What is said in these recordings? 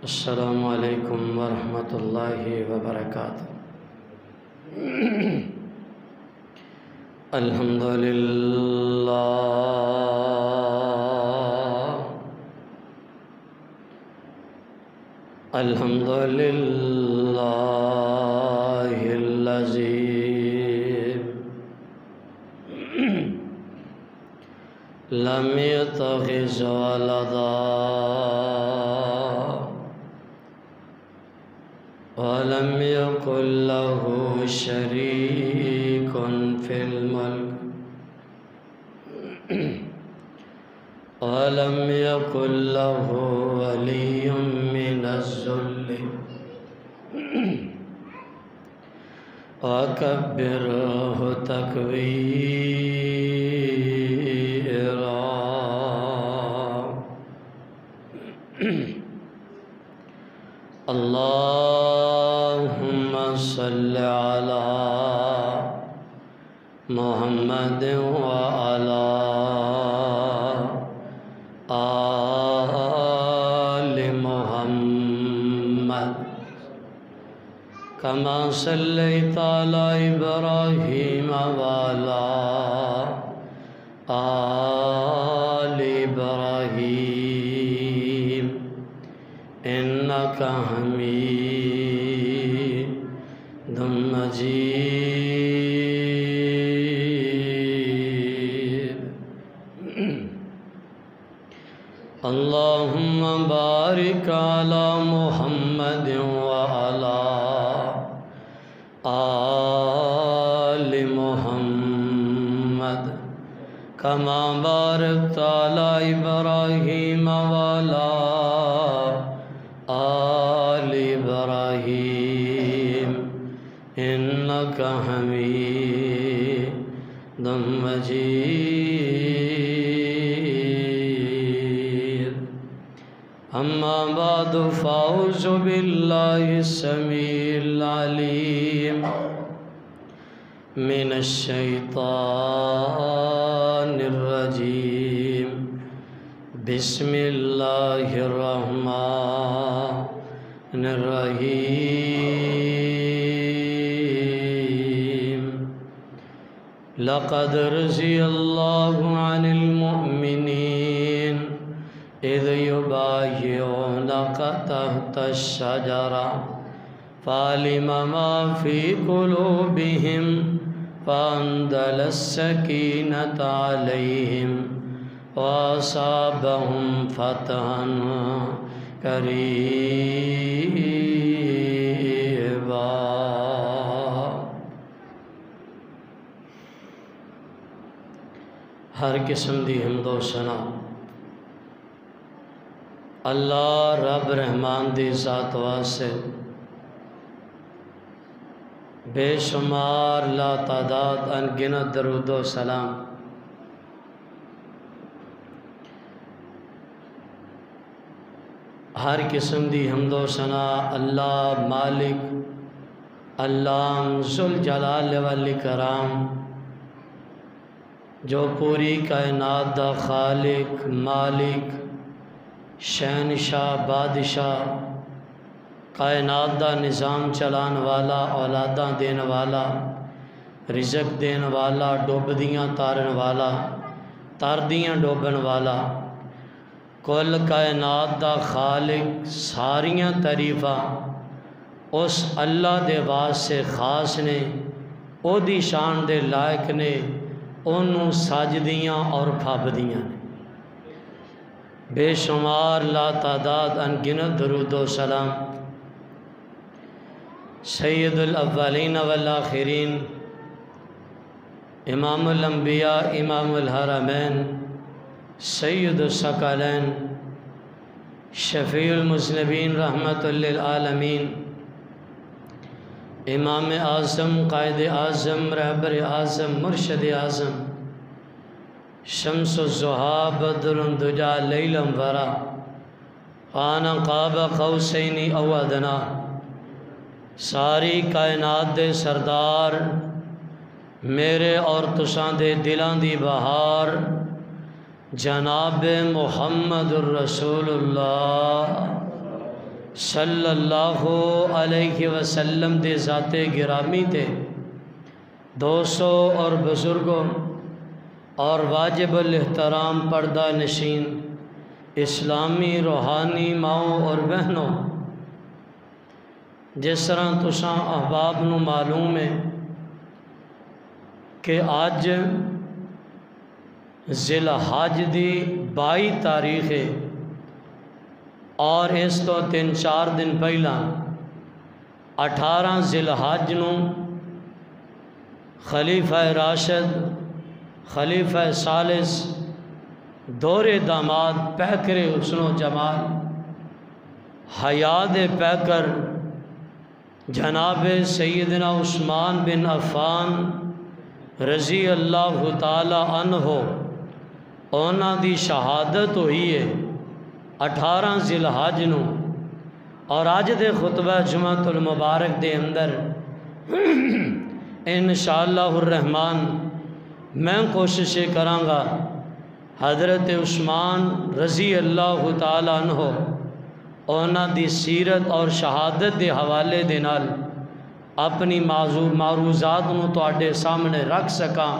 السلام علیکم ورحمۃ اللہ وبرکاتہ۔ الحمد للہ الحمد للہ الذی لم يتخذ ولدا ولم يكن له شريك في الملك ولم يكن له ولي من الذل وكبره تكبيرا۔ اللهم صل على محمد وعلى آل محمد كما صليت على إبراهيم وعلى آل إبراهيم إنك حميد مجيد۔ اللهم بارك على محمد وعلى آل محمد كما باركت على إبراهيم وعلى آل إبراهيم إنك حميد مجيد۔ أما بعد فأعوذ بالله السميع العليم من الشيطان الرجيم۔ بسم الله الرحمن الرحيم۔ لقد رضي الله عن المؤمنين إذ يبايعونك تحت الشجرة فعلم ما في قلوبهم فأنزل السكينة عليهم وأصابهم فتحا قريبا۔ ہر قسم دی حمد و ثنا اللہ رب رحمان دی ذات واسطے، بے شمار لا تعداد انگنت درود و سلام ہر قسم دی حمد و ثنا اللہ مالک اللہ ذوالجلال والاکرام جو پوری کائنات دا خالق مالک شہنشاہ بادشاہ کائنات دا نظام چلان والا اولاداں دین والا رزق دین والا ڈوبدیاں تارن والا تاردیاں ڈوبن والا کل کائنات دا خالق ساریاں تعریفاں اس اللہ دے واسطے خاص نے، او دی شان دے لائق نے، انہوں ساجدیاں اور پھابدیاں نے۔ بے شمار لا تعداد انگنت درود و سلام سید الاولین والآخرین امام الانبیاء امام الحرمین سید الثقلین شفیع المذنبین رحمت للعالمین امام اعظم قائد اعظم رہبر اعظم مرشد اعظم شمس الضحیٰ بدر الدجیٰ لیل ورا کان قاب قوسین او ادنیٰ، ساری کائنات دے سردار میرے اور تساں دے دلاں دی بہار جناب محمد الرسول اللہ صلی اللہ علیہ وسلم دے ذات گرامی تے دوستوں اور بزرگوں اور واجب الاحترام پردہ نشین اسلامی روحانی ماؤں اور بہنوں، جس طرح تساں احباب نو معلوم ہے کہ آج ذی الحج دی 22 تاریخ ہے اور اس تو 3-4 دن پہلا 18 ذی الحج نو خلیفہ راشد خلیفہ ثالث دور داماد پیکر حسن و جمال حیات پیکر جناب سیدنا عثمان بن عفان رضی اللہ تعالی عنہ اونا دی شہادت ہوئی ہے 18 ذی الحج نو، اور آج دے خطبہ جمعۃ المبارک دے اندر انشاءاللہ الرحمن میں کوشش کرانگا حضرت عثمان رضی اللہ تعالی عنہ اونا دی سیرت اور شہادت دے حوالے دے نال اپنی معروضات نو تواڈے سامنے رکھ سکاں۔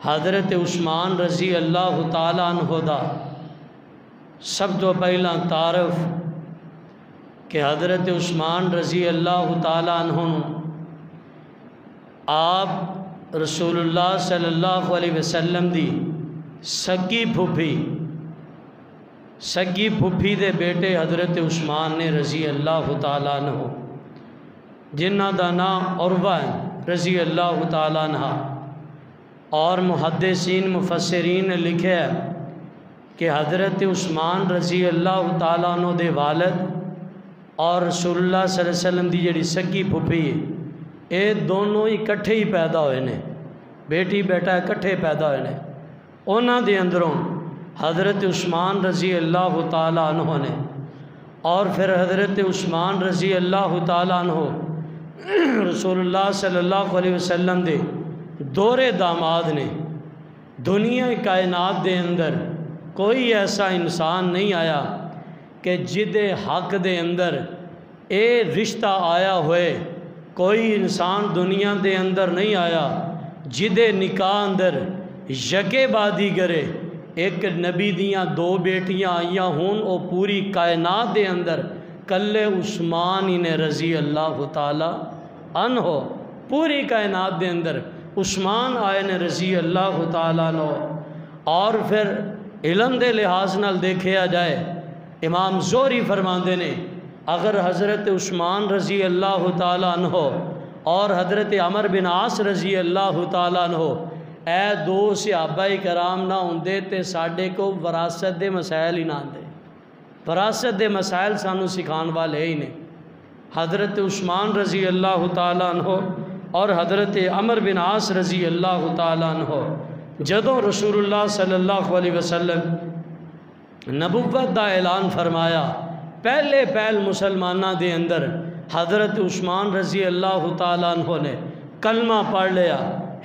حضرت عثمان رضی اللہ تعالی عنہ دا سب تو پہلا تعارف کہ حضرت عثمان رضی اللہ تعالی عنہ آپ رسول اللہ صلی اللہ علیہ وسلم دی سگی پھپھی دے بیٹے حضرت عثمان نے رضی اللہ تعالیٰ عنہ، جنہ دا نام عروہ رضی اللہ تعالیٰ عنہ، اور محدثین مفسرین نے لکھے ہے کہ حضرت عثمان رضی اللہ تعالیٰ عنہ دے والد اور رسول اللہ صلی اللہ علیہ وسلم دی جڑی سگی پھپھی ہے اے دونوں ہی کٹھے ہی پیدا ہوئے نے، بیٹی بیٹا کٹھے پیدا ہوئے نے۔ اونا دے اندروں حضرت عثمان رضی اللہ تعالیٰ عنہ نے اور پھر حضرت عثمان رضی اللہ تعالیٰ عنہ رسول اللہ صلی اللہ علیہ وسلم دے دور داماد نے۔ دنیا کائنات دے اندر کوئی ایسا انسان نہیں آیا کہ جدے حق دے اندر اے رشتہ آیا ہوئے، کوئی انسان دنیا دے اندر نہیں آیا جدے نکاح اندر یکے بادی کرے ایک نبی دیاں 2 بیٹیاں آئیاں ہون او پوری کائنات دے اندر کلے عثمان ہی نے رضی اللہ تعالی عنہ، پوری کائنات دے اندر عثمان آئے نے رضی اللہ تعالی عنہ۔ اور پھر علم دے لحاظ نال دیکھیا جائے امام زہری فرماندے نے اگر حضرت عثمان رضی اللہ تعالی عنہ اور حضرت عمر بن عاص رضی اللہ تعالی عنہ اے 2 صحابہ کرام نہ ہوندے تے ساڈے کو وراثت دے مسائل ہی نہ آندے، وراثت دے مسائل سانو سکھان والے ہی نہیں۔ حضرت عثمان رضی اللہ تعالی عنہ اور حضرت عمر بن عاص رضی اللہ تعالی عنہ جدوں رسول اللہ صلی اللہ علیہ وسلم نبوت دا اعلان فرمایا، پہلے مسلمانہ دے اندر حضرت عثمان رضی اللہ تعالی عنہ نے کلمہ پڑھ لیا،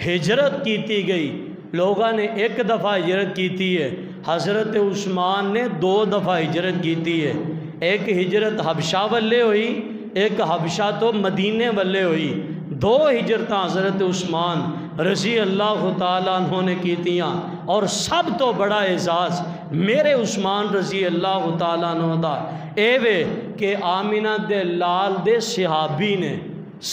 ہجرت کیتی گئی، لوگوں نے 1 دفعہ ہجرت کیتی ہے، حضرت عثمان نے 2 دفعہ ہجرت کیتی ہے۔ ایک ہجرت حبشہ والے ہوئی، ایک حبشہ تو مدینے والے ہوئی، 2 ہجرتاں حضرت عثمان رضی اللہ تعالیٰ عنہ نے کیتیاں۔ اور سب تو بڑا اعزاز میرے عثمان رضی اللہ تعالیٰ عنہ دا اے وے کہ آمینہ دے لال دے صحابی نے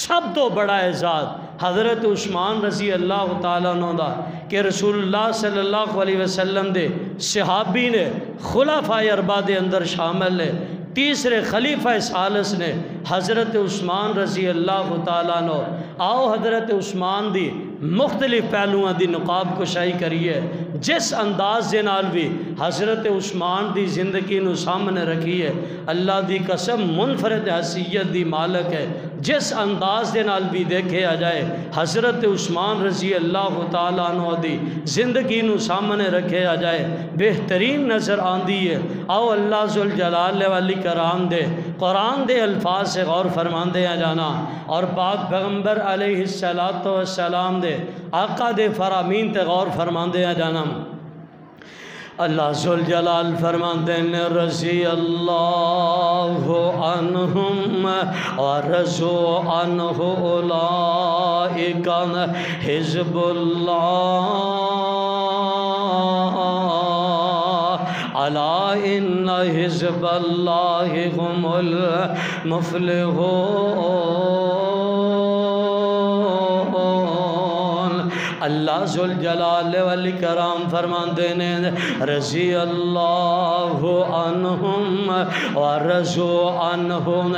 سب تو بڑا اعزاز حضرت عثمان رضی اللہ تعالیٰ عنہ دا کہ رسول اللہ صلی اللہ علیہ وسلم دے صحابی نے خلفائے 4 دے اندر شامل ہے، تیسرے خلیفہ ثالث نے حضرت عثمان رضی اللہ تعالیٰ عنہ۔ آؤ حضرت عثمان دی مختلف پہلوؤں دی نقاب کشائی کریے، جس انداز دے نال بھی حضرت عثمان دی زندگی نو سامنے رکھیے، اللہ دی قسم منفرد حیثیت دی مالک ہے۔ جس انداز دے نال بھی دیکھے آ جائے حضرت عثمان رضی اللہ تعالیٰ عنہ دی زندگی نو سامنے رکھے آ جائے بہترین نظر آندی ہے۔ آؤ اللہ ذوالجلال والی کرام دے قرآن دے الفاظ سے غور فرماندے آ جانا، اور پاک پیغمبر علیہ السلام دے آقا دے فرامین تے غور فرماندے آ جانا۔ اللہ ذوالجلال فرماتے ہیں رضی اللہ عنہم ورضوا عنہ اولئک حزب اللہ الا ان حزب اللہ هم المفلحون۔ اللہ ذوالجلال والاکرام فرماتے ہیں رضی اللہ عنہم ورضوا عنہم،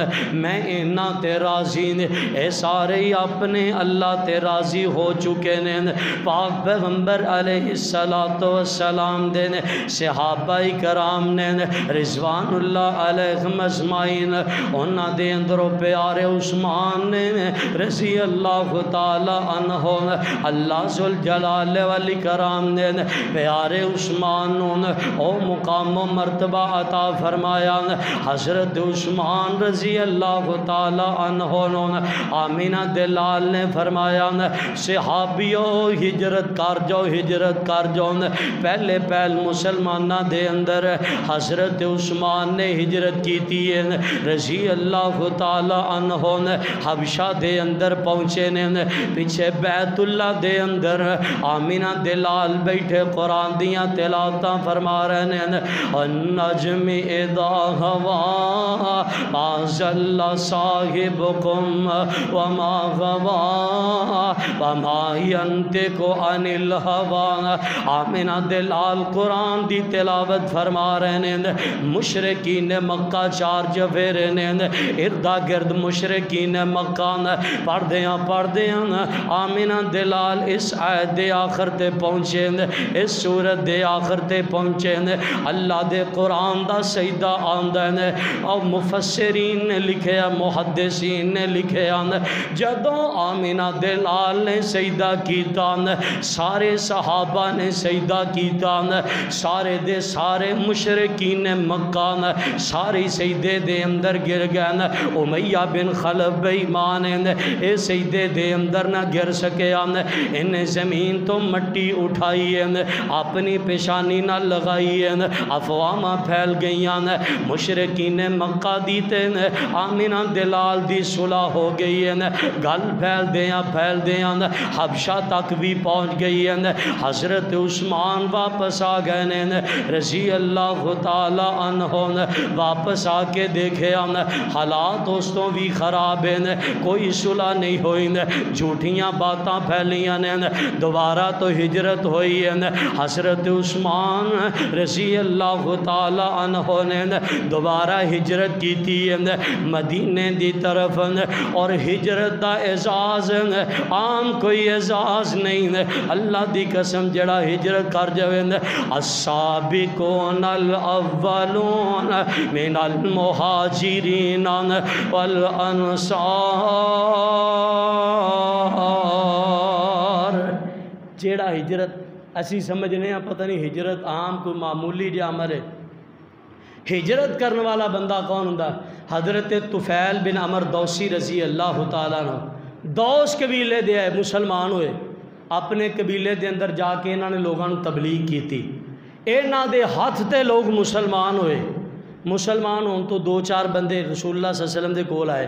میں انہاں تے راضی نے، اے سارے اپنے اللہ تے راضی ہو چکے نے۔ پاک پیغمبر علیہ السلام دے نے صحابہ کرام نے رضوان اللہ علیہم اجمعین، انہاں دے اندروں پیارے عثمان نے رضی اللہ تعالی عنہ، اللہ ذوالجلال والاکرام نے پیارے عثمان او مقام و مرتبہ عطا فرمایا۔ حضرت عثمان رضی اللہ تعالی عنہ آمینہ دلال نے فرمایا صحابیوں ہجرت کر جاؤ، ہجرت کر جاؤ۔ پہلے مسلمانہ دے اندر حضرت عثمان نے ہجرت کی تھی رضی اللہ تعالی عنہ، حبشہ دے اندر پہنچے نے، پیچھے بیت اللہ دے اندر آمینہ دلال بیٹھے قرآن دیاں تلاوتاں فرما رہے ہیں النجم اذا ہوا ما ضل صاحبکم وما غوا وما ینطق عن الہوی۔ آمینہ دلال قرآن دی تلاوت فرما رہے ہیں، مشرکین مکہ چارج پھیرے نے، اردا گرد مشرکین مکہ پڑھ دیاں آمینہ دلال اس آیت دے آخر تے پہنچے، اس سورت دے آخر تے پہنچے، اللہ دے قرآن دا سجدہ آندہ ہے اور مفسرین نے لکھے، محدثین نے لکھے جدوں آمینہ دلال نے سجدہ کیتا سارے صحابہ نے سجدہ کیتا، سارے دے سارے مشرکین مکہ سارے سجدے دے اندر گر گئے۔ امیہ بن خلف بے ایمان اے سجدے دے اندر نہ گر سکے، انہیں زمین تو مٹی اٹھائی اپنی پیشانی نہ لگائی، افواہاں پھیل گئیاں، مشرکین مکہ دیتے آمینہ دلال دی صلح ہو گئی، گل پھیل دیاں حبشہ تک بھی پہنچ گئی۔ حضرت عثمان واپس آ گئے رضی اللہ تعالی عنہ، واپس آ کے دیکھے حالات دوستوں بھی خراب ہیں، کوئی صلح نہیں ہوئی، جھوٹیاں باتاں پھیلیاں، دوبارہ تو ہجرت ہوئی ہے۔ حضرت عثمان رضی اللہ تعالی عنہ نے دوبارہ ہجرت کی تھی مدینے دی طرف، اور ہجرت دا اعزاز عام کوئی اعزاز نہیں، اللہ دی قسم جڑا ہجرت کر جاوے السابقون الاولون من المہاجرین والانصار۔ جیڑا ہجرت اسی سمجھنے ہیں پتہ نہیں ہجرت عام کوئی معمولی جا عمل ہے، ہجرت کرنے والا بندہ کون ہوندا؟ حضرت طفیل بن عمر دوسی رضی اللہ تعالیٰ عنہ دوس قبیلے دے آئے، مسلمان ہوئے، اپنے قبیلے دے اندر جا کے انہوں نے لوگوں نے تبلیغ کی تھی، انہاں دے ہاتھ تے لوگ مسلمان ہوئے۔ مسلمان ہون تو دو چار بندے رسول اللہ صلی اللہ علیہ وسلم دے کول آئے،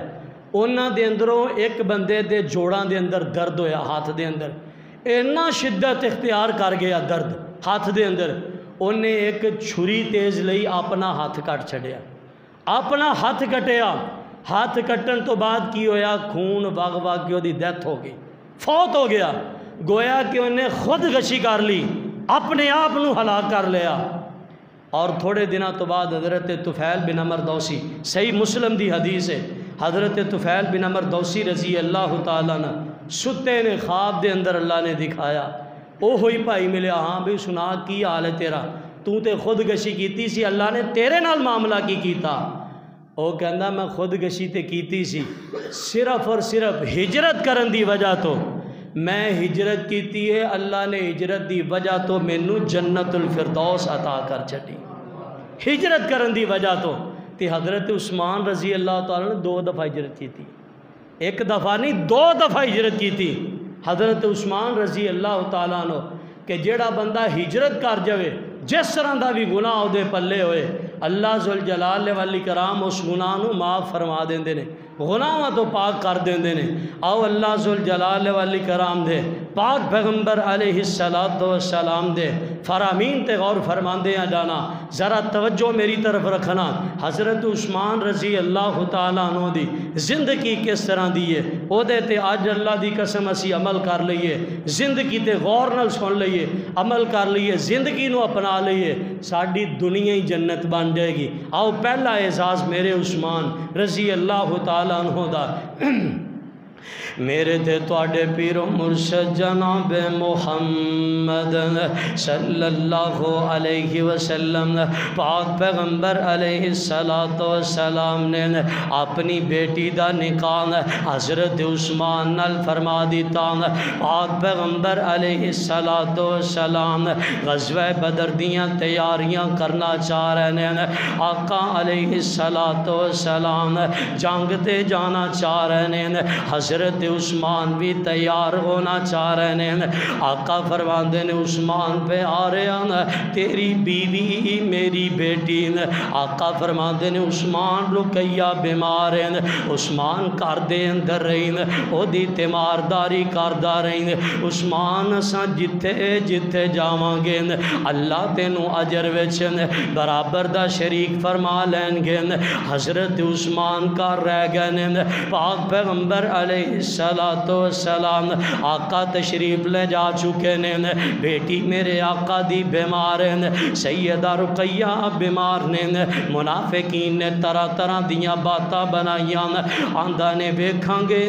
انہاں دے اندروں ایک بندے دے جوڑاں دے اندر درد ہویا، ہاتھ دے اندر اتنا شدت اختیار کر گیا درد ہاتھ دے اندر، انہیں ایک چھری تیز لئی اپنا ہاتھ کٹ چھڑیا، اپنا ہاتھ کٹیا، ہاتھ کٹن تو بعد کی ہویا خون وگ وگ کے دی ڈیتھ ہو گئی، فوت ہو گیا، گویا کہ انہیں خود غشی کر لی، اپنے آپ نو ہلاک کر لیا۔ اور تھوڑے دنوں تو بعد حضرت طفیل بن عمر دوسی، صحیح مسلم دی حدیث ہے، حضرت طفیل بن عمر دوسی رضی اللہ تعالیٰ نے ستے نے خواب دے اندر اللہ نے دکھایا، او ہوئی بھائی ملیا، ہاں بھی سنا کی حال ہے تیرا، تو تے خود گشی کیتی سی، اللہ نے تیرے نال معاملہ کی کیتا؟ او کہندا میں خود گشی تے کیتی سی، صرف اور صرف ہجرت کرن دی وجہ تو میں ہجرت کیتی ہے، اللہ نے ہجرت دی وجہ تو مینو جنت الفردوس عطا کر چھڈی، ہجرت کرن دی وجہ تو۔ تے حضرت عثمان رضی اللہ تعالیٰ نے 2 دفعہ ہجرت کی تھی، ایک دفعہ نہیں 2 دفعہ ہجرت کی تھی حضرت عثمان رضی اللہ تعالیٰ عنہ، کہ جیڑا بندہ ہجرت کر جاوے جس طرح دا بھی گناہ دے پلے ہوئے اللہ ذوالجلال والاکرام اس گناہ نو معاف فرما دیندے نے، گناہاں تو پاک کر دیندے نے۔ آؤ اللہ ذوالجلال والاکرام دے پاک پیغمبر علیہ السلام دے فرامین تے غور فرماندے ہیں جانا۔ ذرا توجہ میری طرف رکھنا، حضرت عثمان رضی اللہ تعالیٰ عنہ دی زندگی کس طرح دی ہے، او دے تے آج اللہ دی قسم اسی عمل کر لئیے، زندگی تے غور نال سن لئیے، عمل کر لئیے، زندگی نو اپنا لئیے، ساڑی دنیا ہی جنت بن جائے گی۔ آؤ پہلا اعزاز میرے عثمان رضی اللہ تعالیٰ عنہ دا۔ میرے تے تواڈے پیر و مرشد جناب محمد صلی اللہ علیہ وسلم پاک پیغمبر علیہ السلام نے اپنی بیٹی دا نکاح حضرت عثمان نال فرما دیتا۔ پاک پیغمبر علیہ السلام غزوہ بدر دیاں تیاریاں کرنا چاہ رہے ہیں، آقا علیہ السلام جنگ تے جانا چاہ رہے ہیں، حضرت عثمان بھی تیار ہونا چاہ رہے ہیں۔ آقا فرماندے نے عثمان پہ آ رہے ہیں تیری بیوی میری بیٹی نے۔ آقا فرماندے نے عثمان رقیہ بیمار ہیں، عثمان کر دے اندر رہی نے، او دی تیمارداری کردہ رہی نے۔ عثمان اساں جتھے جتھے جاواں گے اللہ تینوں اجر وچ برابر دا شریک فرما لین گے۔ حضرت عثمان کا رہ گئے، پاک پیغمبر علیہ السلام آقا تشریف لے جا چکے نے، بیٹی میرے آقا دی بیمار ہیں، سیدہ رقیہ بیمار نے، منافقین نے طرح طرح دیاں باتاں بنائیاں، آندہ نے بیکھاں گے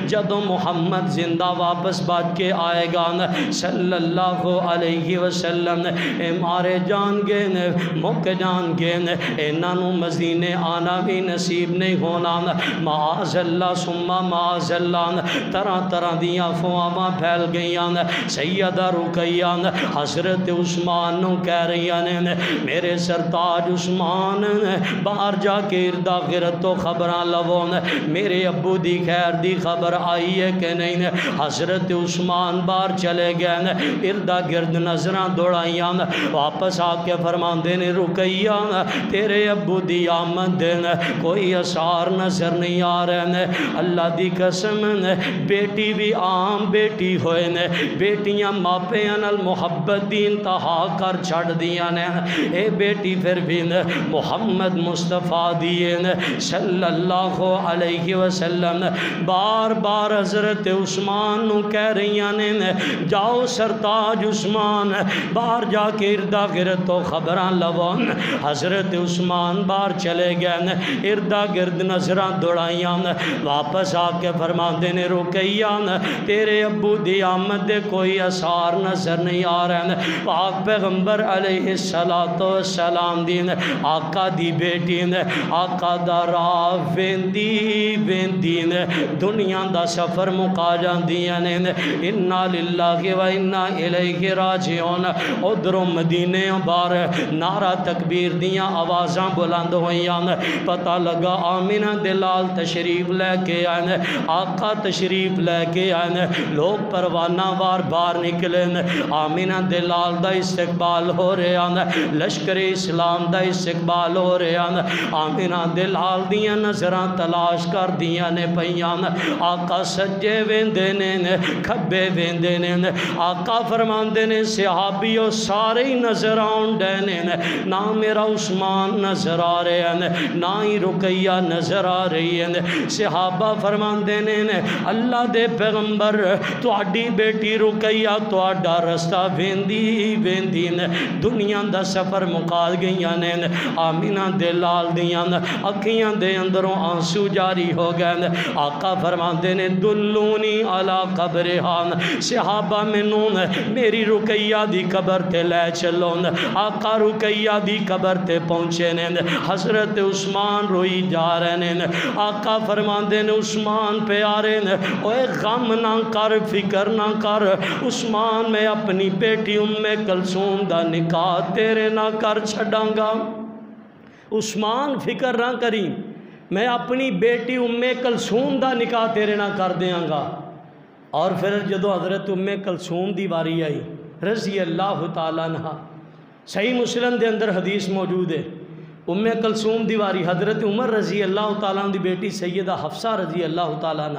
جدوں محمد زندہ واپس بات کے آئے گا صلی اللہ علیہ وسلم اے مارے جان گے مک جان گے، انہوں مدینے آنا بھی نصیب نہیں ہونا، معاذ اللہ ثم معاذ اللہ۔ طرح طرح دیاں افواہاں پھیل گئیاں، سیدہ رقیہ حضرت عثمان نو کہہ رہی ہیں میرے سرتاج عثمان باہر جا کے اردا گرد تو خبراں لو، میرے ابو دی خیر دی خبر آئی ہے کہ نہیں۔ حضرت عثمان باہر چلے گئے، اردا گرد نظراں دوڑائیاں، واپس آ کے فرماندے نے رقیہ تیرے ابو دی آمد کوئی اثار نظر نہیں آ رہے، اللہ دی قسم بیٹی بھی عام بیٹی ہوئے نے، بیٹیاں ماپیاں نال محبت دی انتہا کر چھڑ دیاں نے، اے بیٹی پھر بھی محمد مصطفیٰ دیئے صلی اللہ علیہ وسلم۔ بار بار حضرت عثمان نو کہہ رہیاں نے جاؤ سرتاج عثمان باہر جا کے اردا گرد تو خبراں لو۔ حضرت عثمان باہر چلے گئے، اردا گرد نظراں دوڑائیاں، واپس آ کے فرماندے نے رقیہ تیرے ابو دی آمد دے کوئی اثار نظر نہیں آ رہے، پاک پیغمبر علیہ السلام دی آقا دی بیٹی آقا دا راہ ویندی ویندی دنیا دا سفر مکا جاندیاں نے، انا للہ و انا الیہ راجعون۔ ادھروں مدینے بار نعرہ تکبیر دیاں آوازاں بلند ہوئیاں، پتہ لگا آمینہ دلال تشریف لے کے آئے، آقا تشریف لے کے آئے، لوگ پروانہ وار بار نکلے، آمینہ دلال دا استقبال ہو رہے ہیں، لشکر اسلام دا استقبال ہو رہے ہیں، آمینہ دلال دیاں نظراں تلاش کر دیاں نے پہیاں، آقا سجے ویندے نے کھبے ویندے نے، آقا فرماندے نے صحابیوں سارے ہی نظر آن ڈینے، نہ میرا عثمان نظر آ رہے ہیں نہ ہی رقیہ نظر آ رہی ہے۔ صحابہ فرماندے نے اللہ دے پیغمبر تواڈی بیٹی رقیہ تواڈا رستہ ویندی ویندی دنیا دا سفر مکا گئیاں نے، آمینہ دے لال دیاں اکھیاں دے اندروں آنسو جاری ہو گئے۔ آقا فرماندے نے دلونی علی قبرہان، صحابہ مینوں میری رقیہ دی قبر تے لے چلو۔ آقا رقیہ دی قبر تے پہنچے نے، حضرت عثمان روئی جا رہے ہیں، آقا فرماندے نے عثمان پہ آ رہے ہیں، اوے غم نہ کر فکر نہ کر عثمان، میں اپنی بیٹی ام کلثوم دا نکاح تیرے نہ کر چھڑاں گا۔ عثمان فکر نہ کری، میں اپنی بیٹی ام کلثوم دا نکاح تیرے نہ کر دیاں گا۔ اور پھر جدو حضرت ام کلثوم دی باری آئی رضی اللہ تعالیٰ عنہ، صحیح مسلم دے اندر حدیث موجود ہے، ام کلثوم دیواری حضرت عمر رضی اللہ تعالیٰ عنہ دی بیٹی سیدہ حفصہ رضی اللہ تعالیٰ عنہ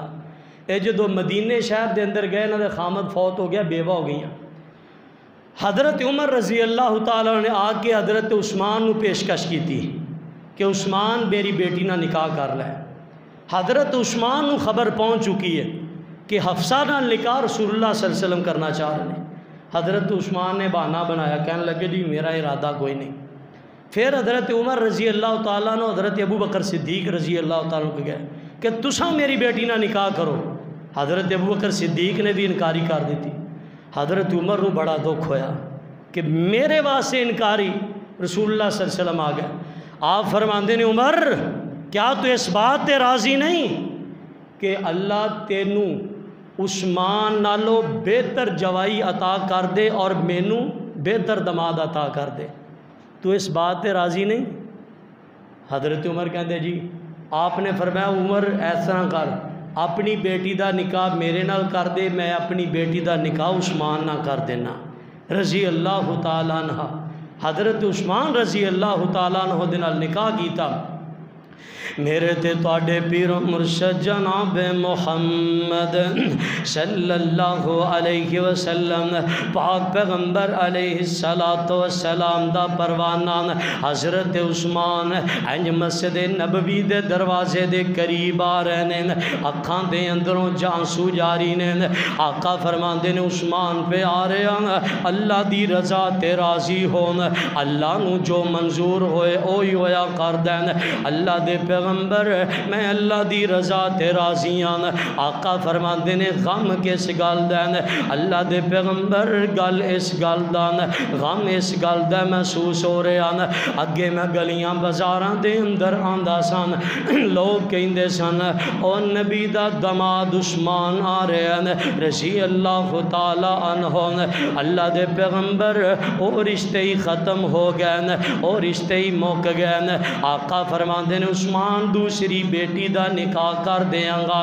اے جدو مدینے شہر دے اندر گئے، انہوں نے خامد فوت ہو گیا، بیوہ ہو گئیں۔ حضرت عمر رضی اللہ تعالیٰ عنہ نے آ کے حضرت عثمان نو پیشکش کی تھی کہ عثمان میری بیٹی نہ نکاح کر لے۔ حضرت عثمان نو خبر پہنچ چکی ہے کہ حفصہ نہ نکاح رسول اللہ صلی اللہ علیہ وسلم کرنا چاہ رہے ہیں۔ حضرت عثمان نے بہانہ بنایا، کہنے لگے جی میرا ارادہ کوئی نہیں۔ پھر حضرت عمر رضی اللہ تعالیٰ عنہ حضرت ابو بکر صدیق رضی اللہ تعالیٰ عنہ کو گئے کہ تساں میری بیٹی نہ نکاح کرو۔ حضرت ابو بکر صدیق نے بھی انکاری کر دی تھی۔ حضرت عمر کو بڑا دکھ ہویا کہ میرے واسطے انکاری رسول اللہ صلی اللہ علیہ وسلم آ گئے۔ آپ فرماندے نے عمر کیا تو اس بات تے راضی نہیں کہ اللہ تینوں عثمان نالو بہتر جوائی عطا کر دے اور مینوں بہتر دماد عطا کر دے، تو اس بات تے راضی نہیں؟ حضرت عمر کہندے جی آپ نے فرمایا عمر اس طرح کر، اپنی بیٹی دا نکاح میرے نال کر دے، میں اپنی بیٹی دا نکاح عثمان نہ کر دینا رضی اللہ تعالیٰ عنہ۔ حضرت عثمان رضی اللہ تعالیٰ عنہ دے نال نکاح کیتا۔ میرے تے تواڈے پیر مرشد جناب محمد صلی اللہ علیہ وسلم پاک پیغمبر علیہ السلام دا پروانہ حضرت عثمان انج مسجد نبوی دے دروازے دے قریب آ رہے ہیں، اکھاں دے اندروں جانسو جاری نے۔ آقا فرماندے نے عثمان پہ آ رہے ہیں، اللہ دی رضا تے راضی ہون، اللہ نو جو منظور ہوئے اوہی ہویا کر دین۔ اللہ دے پیغمبر میں اللہ دی رضا تے راضی ہاں۔ آقا فرماندے نے غم کس گل دین؟ اللہ دے پیغمبر گل اس گل دان، غم اس گل دا محسوس ہو رہے ہیں۔ اگے میں گلیاں بازاراں دے اندر آندا سن، لوگ کہندے سن او نبی دا دماد عثمان آ رہے ہیں رضی اللہ تعالی عنہ۔ اللہ دے پیغمبر او رشتے ہی ختم ہو گئے، او رشتے ہی مک گئے۔ آقا فرماندے نے عثمان دوسری بیٹی دا نکاح کر دیاں گا،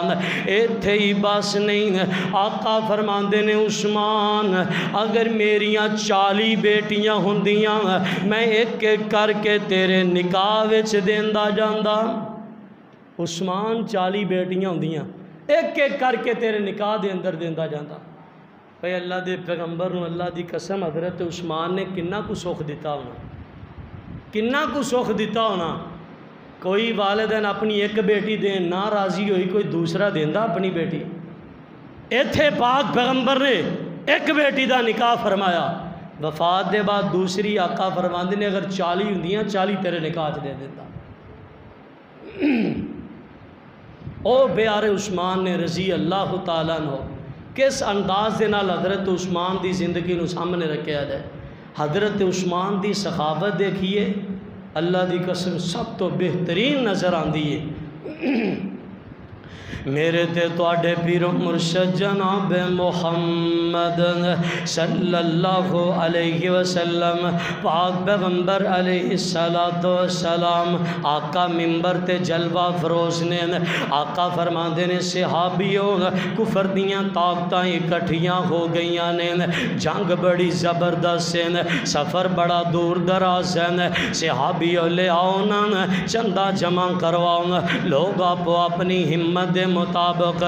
ایتھے ہی بس نہیں۔ آقا فرماندے نے عثمان اگر میریاں 40 بیٹیاں ہوندیاں میں ایک ایک کر کے تیرے نکاح وچ دیندا جاندا۔ عثمان 40 بیٹیاں ہوندیاں ایک ایک کر کے تیرے نکاح دے اندر دیندا جاندا۔ بھئی اللہ دے پیغمبر نو اللہ دی قسم حضرت عثمان نے کنا کو سکھ دیتا ہونا، کنا کو سکھ دیتا ہونا۔ کوئی والدین اپنی ایک بیٹی دین نہ راضی ہوئی، کوئی دوسرا دیندا اپنی بیٹی؟ ایتھے پاک پیغمبر نے ایک بیٹی دا نکاح فرمایا، وفات دے بعد دوسری آقا فرماندے نے اگر 40 ہوندیاں 40 تیرے نکاح دے دیتا۔ او پیارے عثمان نے رضی اللہ تعالیٰ عنہ کس انداز دے نال حضرت عثمان دی زندگی نو سامنے رکھیا جائے۔ حضرت عثمان دی سخاوت دیکھیے، اللہ دی قسم سب تو بہترین نظر آندی ہے۔ میرے تے تواڈے پیر مرشد جناب محمد صلی اللہ علیہ وسلم پاک پیغمبر علیہ السلام آقا منبر تے جلوہ فروز نے۔ آقا فرماندے نے صحابیوں کفر دیاں طاقتاں اکٹھیاں ہو گئیاں نے، جنگ بڑی زبردست ہے، سفر بڑا دور دراز ہے۔ صحابیوں لے آؤ نا چندہ جمع کرواؤ، لوگ آپ اپنی ہمت دے مطابق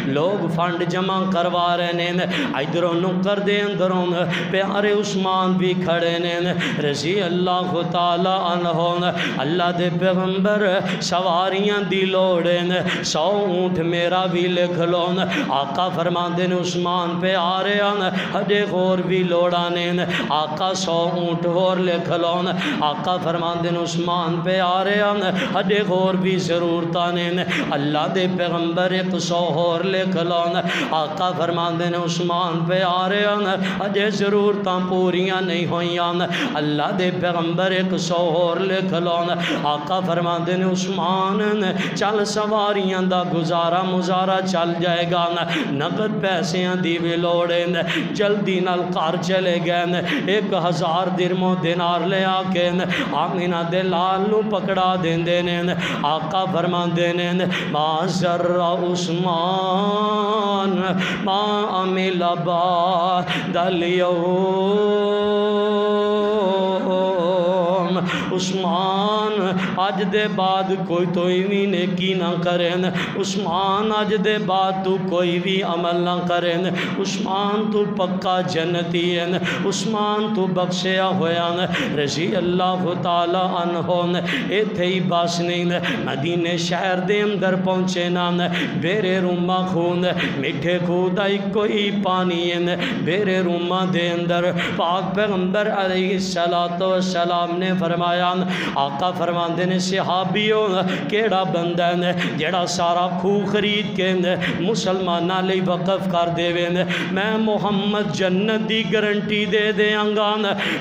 لوگ فنڈ جمع کروا رہے ہیں۔ ادھروں نکر دے اندروں پیارے عثمان بھی کھڑے ہیں رضی اللہ تعالی عنہ۔ اللہ دے پیغمبر سواریاں دی لوڑیں 100 اونٹ میرا بھی لکھ لو۔ آقا فرماندے نے عثمان پہ آ رہے ہیں ہجے غور بھی لوڑانے، آقا 100 اونٹ اور لکھ لو۔ آقا فرماندے نے عثمان پہ آ رہے ہیں ہجے غور بھی ضرورتانے، اللہ دے پیغمبر 100 اور لکھ لو۔ آقا فرماندے نے عثمان پہ آ رہے ہیں اجے ضرورتاں پوریاں نہیں ہوئیاں، اللہ دے پیغمبر 100 اور لکھ لو۔ آقا فرماندے نے عثمان چل سواریاں دا گزارا مزارا چل جائے گا، نقد پیسیاں دی بھی لوڑیں، جلدی نال گھر چلے گئے۔ 1000 درم و دینار لے آ کے آمینہ دے لال نو پکڑا دیندے نے۔ آقا فرماندے نے معذر عثمان ما عمل بعد اليوم عثمان اج دے بعد کوئی تو بھی نیکی نہ کریں، عثمان اج دے بعد تو کوئی بھی عمل نہ کریں، عثمان تو پکا جنتی ہے، عثمان تو بخشیا ہویا رضی اللہ تعالی عنہ۔ ایتھے ہی بس نہیں، مدینے شہر دے اندر پہنچے نا، بیرے روما خون میٹھے خود کوئی پانی ہے، بیرے روما دے اندر پاک پیغمبر علیہ السلام نے فرمایا، آقا فرماندے نے صحابیوں کیڑا بندہ ہے جڑا سارا خو خرید کے مسلمانہ لئی وقف کر دے، میں محمد جنت دی گارنٹی دے دیاں گا،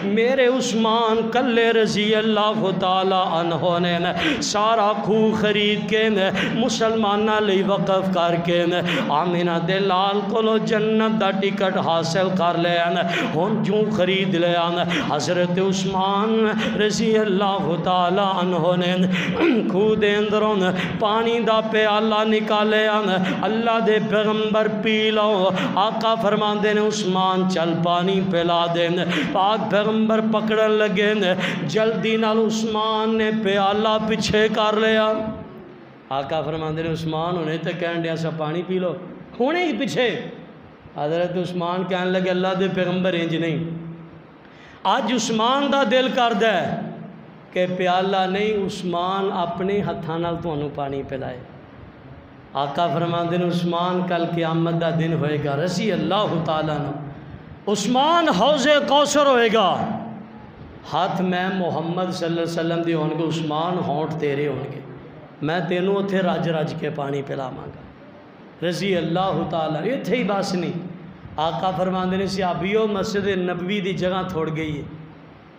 میرے عثمان کلے رضی اللہ تعالی عنہ نے سارا خو خرید کے مسلمانہ لئی وقف کر کے آمینہ دے لال کولو جنت دا ٹکٹ حاصل کر لیا، ہن جو خرید لیا۔ حضرت عثمان رضی اللہ تعالی عنہ نے خود اندروں پانی دا پیالہ نکالیا، اللہ دے پیغمبر پی لو، آقا فرماندے نے عثمان چل پانی پلا دے، پاک پیغمبر پکڑن لگے، جلدی نال عثمان نے پیالہ پیچھے کر لیا۔ آقا فرماندے نے عثمان انہیں تو کہن دیا سا پانی پی لو، ہونے ہی پیچھے۔ حضرت عثمان کہنے لگے اللہ دے پیغمبر انج نہیں، آج عثمان دا دل کردہ ہے کہ پیالہ نہیں، عثمان اپنے ہتھاں نال تانوں پانی پلائے۔ آقا فرماندے نے عثمان کل قیامت دا دن ہوئے گا رضی اللہ تعالیٰ عنہ، عثمان حوض کوثر ہوئے گا، ہاتھ میں محمد صلی اللہ علیہ وسلم دی ہون گے، عثمان ہونٹ تیرے ہون گے، میں تینوں اتھے رج رج کے پانی پلاواں گا رضی اللہ تعالیٰ۔ اتھے ہی بس نہیں، آقا فرماندے نے صحابیو مسجد نبوی دی جگہ تھوڑ گئی ہے،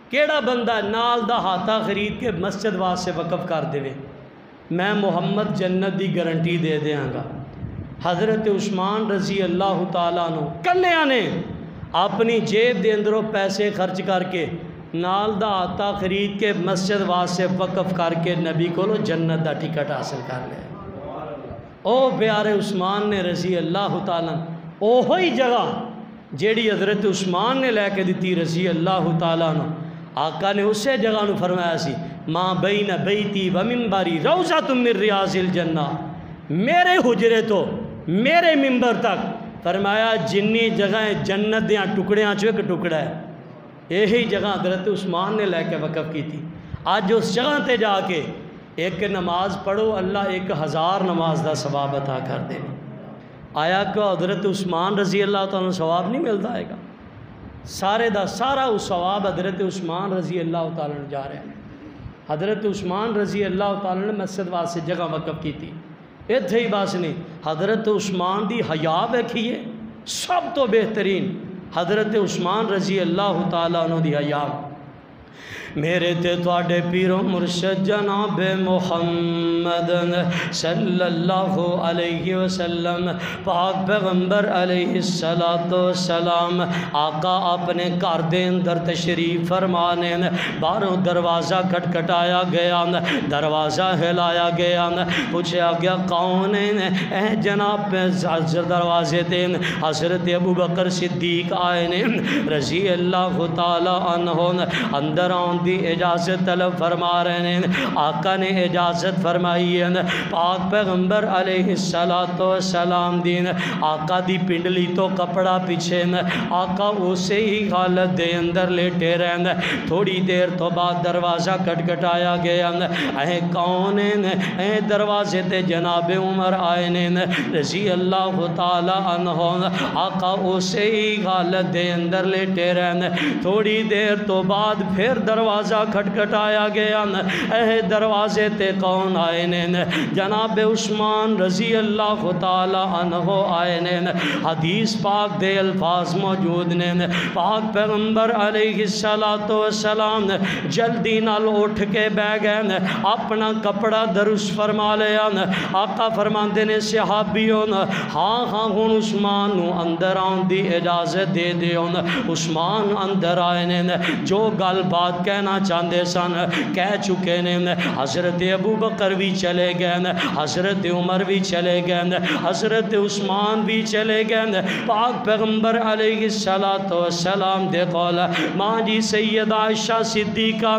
کیڑا بندہ نال دا ہاتھا خرید کے مسجد واسطے وقف کر دے، میں محمد جنت دی گارنٹی دے دیاں گا۔ حضرت عثمان رضی اللہ تعالیٰ عنہ کلیاں نے اپنی جیب دے اندروں پیسے خرچ کر کے نال دا آتا خرید کے مسجد واسطے وقف کر کے نبی کو جنت دا ٹکٹ حاصل کر لیا۔ او پیارے عثمان نے رضی اللہ تعالیٰ اوہی جگہ جیڑی حضرت عثمان نے لے کے دیتی رضی اللہ تعالیٰ عنہ، آقا نے اسے جگہ نو فرمایا سی ماں بین بیتی و منبری روضۃ من ریاض الجنہ، میرے حجرے تو میرے منبر تک فرمایا جنی جگہیں جنت دیاں ٹکڑیاں چو ایک ٹکڑا ہے، یہی جگہ حضرت عثمان نے لے کے وقف کی تھی۔ آج اس جگہ تے جا کے ایک نماز پڑھو اللہ 1000 نماز دا ثواب عطا کر دے۔ آیا کہ حضرت عثمان رضی اللہ تعالیٰ ثواب نہیں ملتا ہے گا، سارے دا سارا اس ثواب حضرت عثمان رضی اللہ تعالیٰ نے جا رہے ہیں۔ حضرت عثمان رضی اللہ تعالیٰ نے مسجد واسطے جگہ وقف کی تھی، اتھے ہی بس نہیں، حضرت عثمان دی حیا ویکھیے سب تو بہترین حضرت عثمان رضی اللہ تعالیٰ عنہ دی حیا۔ میرے تے تواڈے پیرو مرشد جناب محمد صلی اللہ علیہ وسلم پاک پیغمبر علیہ السلام آقا اپنے گھر دے اندر تشریف فرمانے، باہروں دروازہ کھٹکھٹایا گیا، دروازہ ہلایا گیا، پوچھا گیا کون ہے؟ اے جناب دروازے تے حضرت ابو بکر صدیق آئے نے رضی اللہ تعالی عنہ، اندر آن دی اجازت طلب فرما رہے ہیں۔ آقا نے اجازت فرمائی ہے، پاک پیغمبر علیہ السلام دین آقا دی پنڈلی تو کپڑا پیچھے، آقا اسے ہی حالت دے اندر لیٹے رہنا۔ تھوڑی دیر تو بعد دروازہ کھٹکھٹایا گیا، اے کون ہے؟ اے دروازے تے جناب عمر آئے نے رضی اللہ تعالی عنہ، آقا اسے ہی حالت دے اندر لیٹے رہنا۔ تھوڑی دیر تو بعد پھر دروازہ کھٹکھٹایا گیا، اے دروازے تے کون آئے نے؟ جناب عثمان رضی اللہ تعالی عنہ آئے نے۔ حدیث پاک دے الفاظ موجود نے، پاک پیغمبر علیہ السلام جلدی نال اٹھ کے بہ گئے، اپنا کپڑا درست فرما لیا۔ آقا فرماندے نے صحابیوں ہاں ہاں ہن عثمان نو اندر آن دی اجازت دے دیو۔ عثمان اندر آئے نے، جو گل بات کہنے کہنا چاہتے سن کہہ چکے نے۔ حضرت ابو بکر بھی چلے گئے، حضرت عمر بھی چلے گئے، حضرت عثمان بھی چلے گئے۔ پاک پیغمبر علیہ السلام دے قول ماں جی سیدہ عائشہ صدیقہ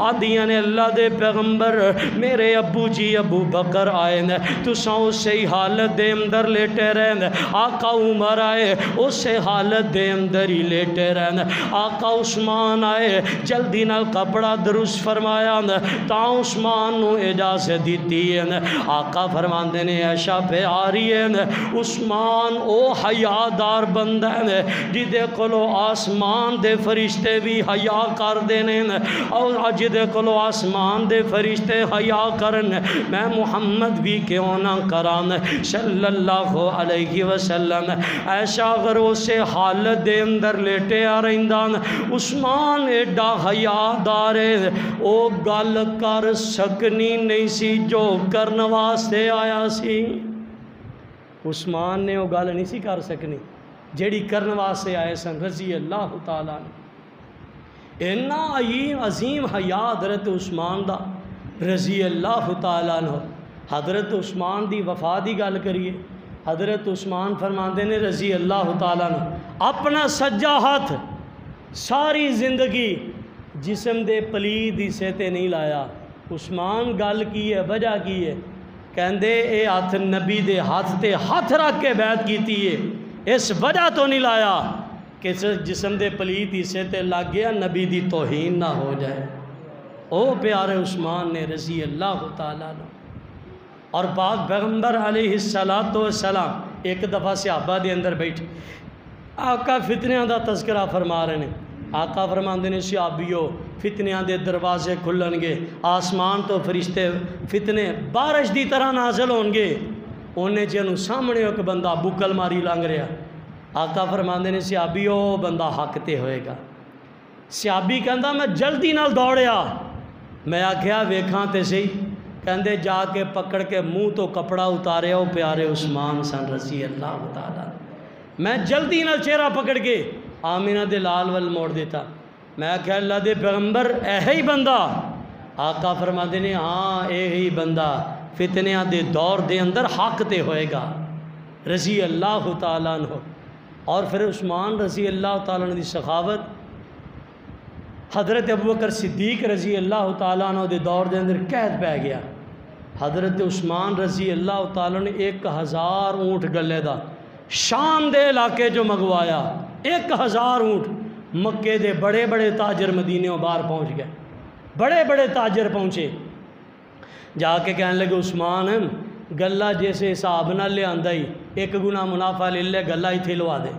آدیاں نے اللہ دے پیغمبر میرے ابو جی ابو بکر آئے نے تساں اسی حالت دے اندر لیٹے رہے، آقا عمر آئے اسی حالت دے اندر ہی لیٹے رہے، آقا عثمان آئے جلدی نال کپڑا درست فرمایا تا عثمان نو اجازت دیتی ہے۔ آقا فرماندے نے عائشہ پہ آ رہی ہے عثمان او حیادار بندہ ہے جدے کولو آسمان دے فرشتے بھی حیا کر دینے اور جدے کولو آسمان دے فرشتے حیا کرن میں محمد بھی کیوں نہ کران صلی اللہ علیہ وسلم۔ عائشہ اگر اسے حالت دے اندر لیٹے آ رہندان عثمان ایڈا حیادار ہے او گل کر سکنی نہیں سی جو کرن واسطے آیا سی۔ عثمان نے وہ گل نہیں سی کر سکنی جیڑی کرن واسطے آئے سن رضی اللہ تعالیٰ اینا عظیم حیا حضرت عثمان دا رضی اللہ تعالیٰ عنہ۔ حضرت عثمان دی وفا دی گل کریے، حضرت عثمان فرماندے نے رضی اللہ تعالیٰ عنہ اپنا سجا ہاتھ ساری زندگی جسم دے پلید حصے تے نہیں لایا۔ عثمان گل کی ہے وجہ کی ہے کہندے اے ہاتھ نبی دے ہاتھ تے ہاتھ رکھ کے بیعت کیتی ہے اس وجہ تو نہیں لایا کہ جسم دے پلید حصے تے لگ گیا نبی دی توہین نہ ہو جائے۔ او پیارے عثمان نے رضی اللہ تعالیٰ عنہ اور پاک پیغمبر علیہ السلام ایک دفعہ صحابہ دے اندر بیٹھے آقا فتنیاں دا تذکرہ فرما رہے ہیں۔ آقا فرماندے نے صحابیو فتنیاں دے دروازے کھلن گے، آسمان تو فرشتے فتنے بارش دی طرح نازل ہون گے، انہیں جنہوں سامنے ایک بندہ بکل ماری لنگ رہا۔ آقا فرماندے نے صحابیو بندہ حق تے ہوئے گا۔ صحابی کہندا میں جلدی نال دوڑیا، میں آکھیا ویکھاں تے صحیح، کہندے جا کے پکڑ کے منہ تو کپڑا اتاریا وہ پیارے عثمان سن رضی اللہ تعالیٰ۔ میں جلدی نال چہرہ پکڑ کے آمینہ دے لال ول موڑ دیتا، میں آکھیا اللہ دے پیغمبر اے ہی بندہ؟ آقا فرماندے نے ہاں اے ہی بندہ فتنیاں دے دور دے اندر حق تے ہوئے گا رضی اللہ تعالیٰ عنہ۔ اور پھر عثمان رضی اللہ تعالیٰ عنہ دی سخاوت حضرت ابوبکر صدیق رضی اللہ تعالیٰ عنہ دے دور دے اندر قید پہ گیا۔ حضرت عثمان رضی اللہ تعالیٰ نے 1000 اونٹ گلے دا شام دے علاقے جو منگوایا، 1000 اونٹ۔ مکے دے بڑے بڑے تاجر مدینے و باہر پہنچ گئے، بڑے بڑے تاجر پہنچے، جا کے کہنے لگے عثمان گلہ جیسے حساب نہ لے آندہ ہی 1 گنا منافع لے لے گلہ ہی تھی لوا دے۔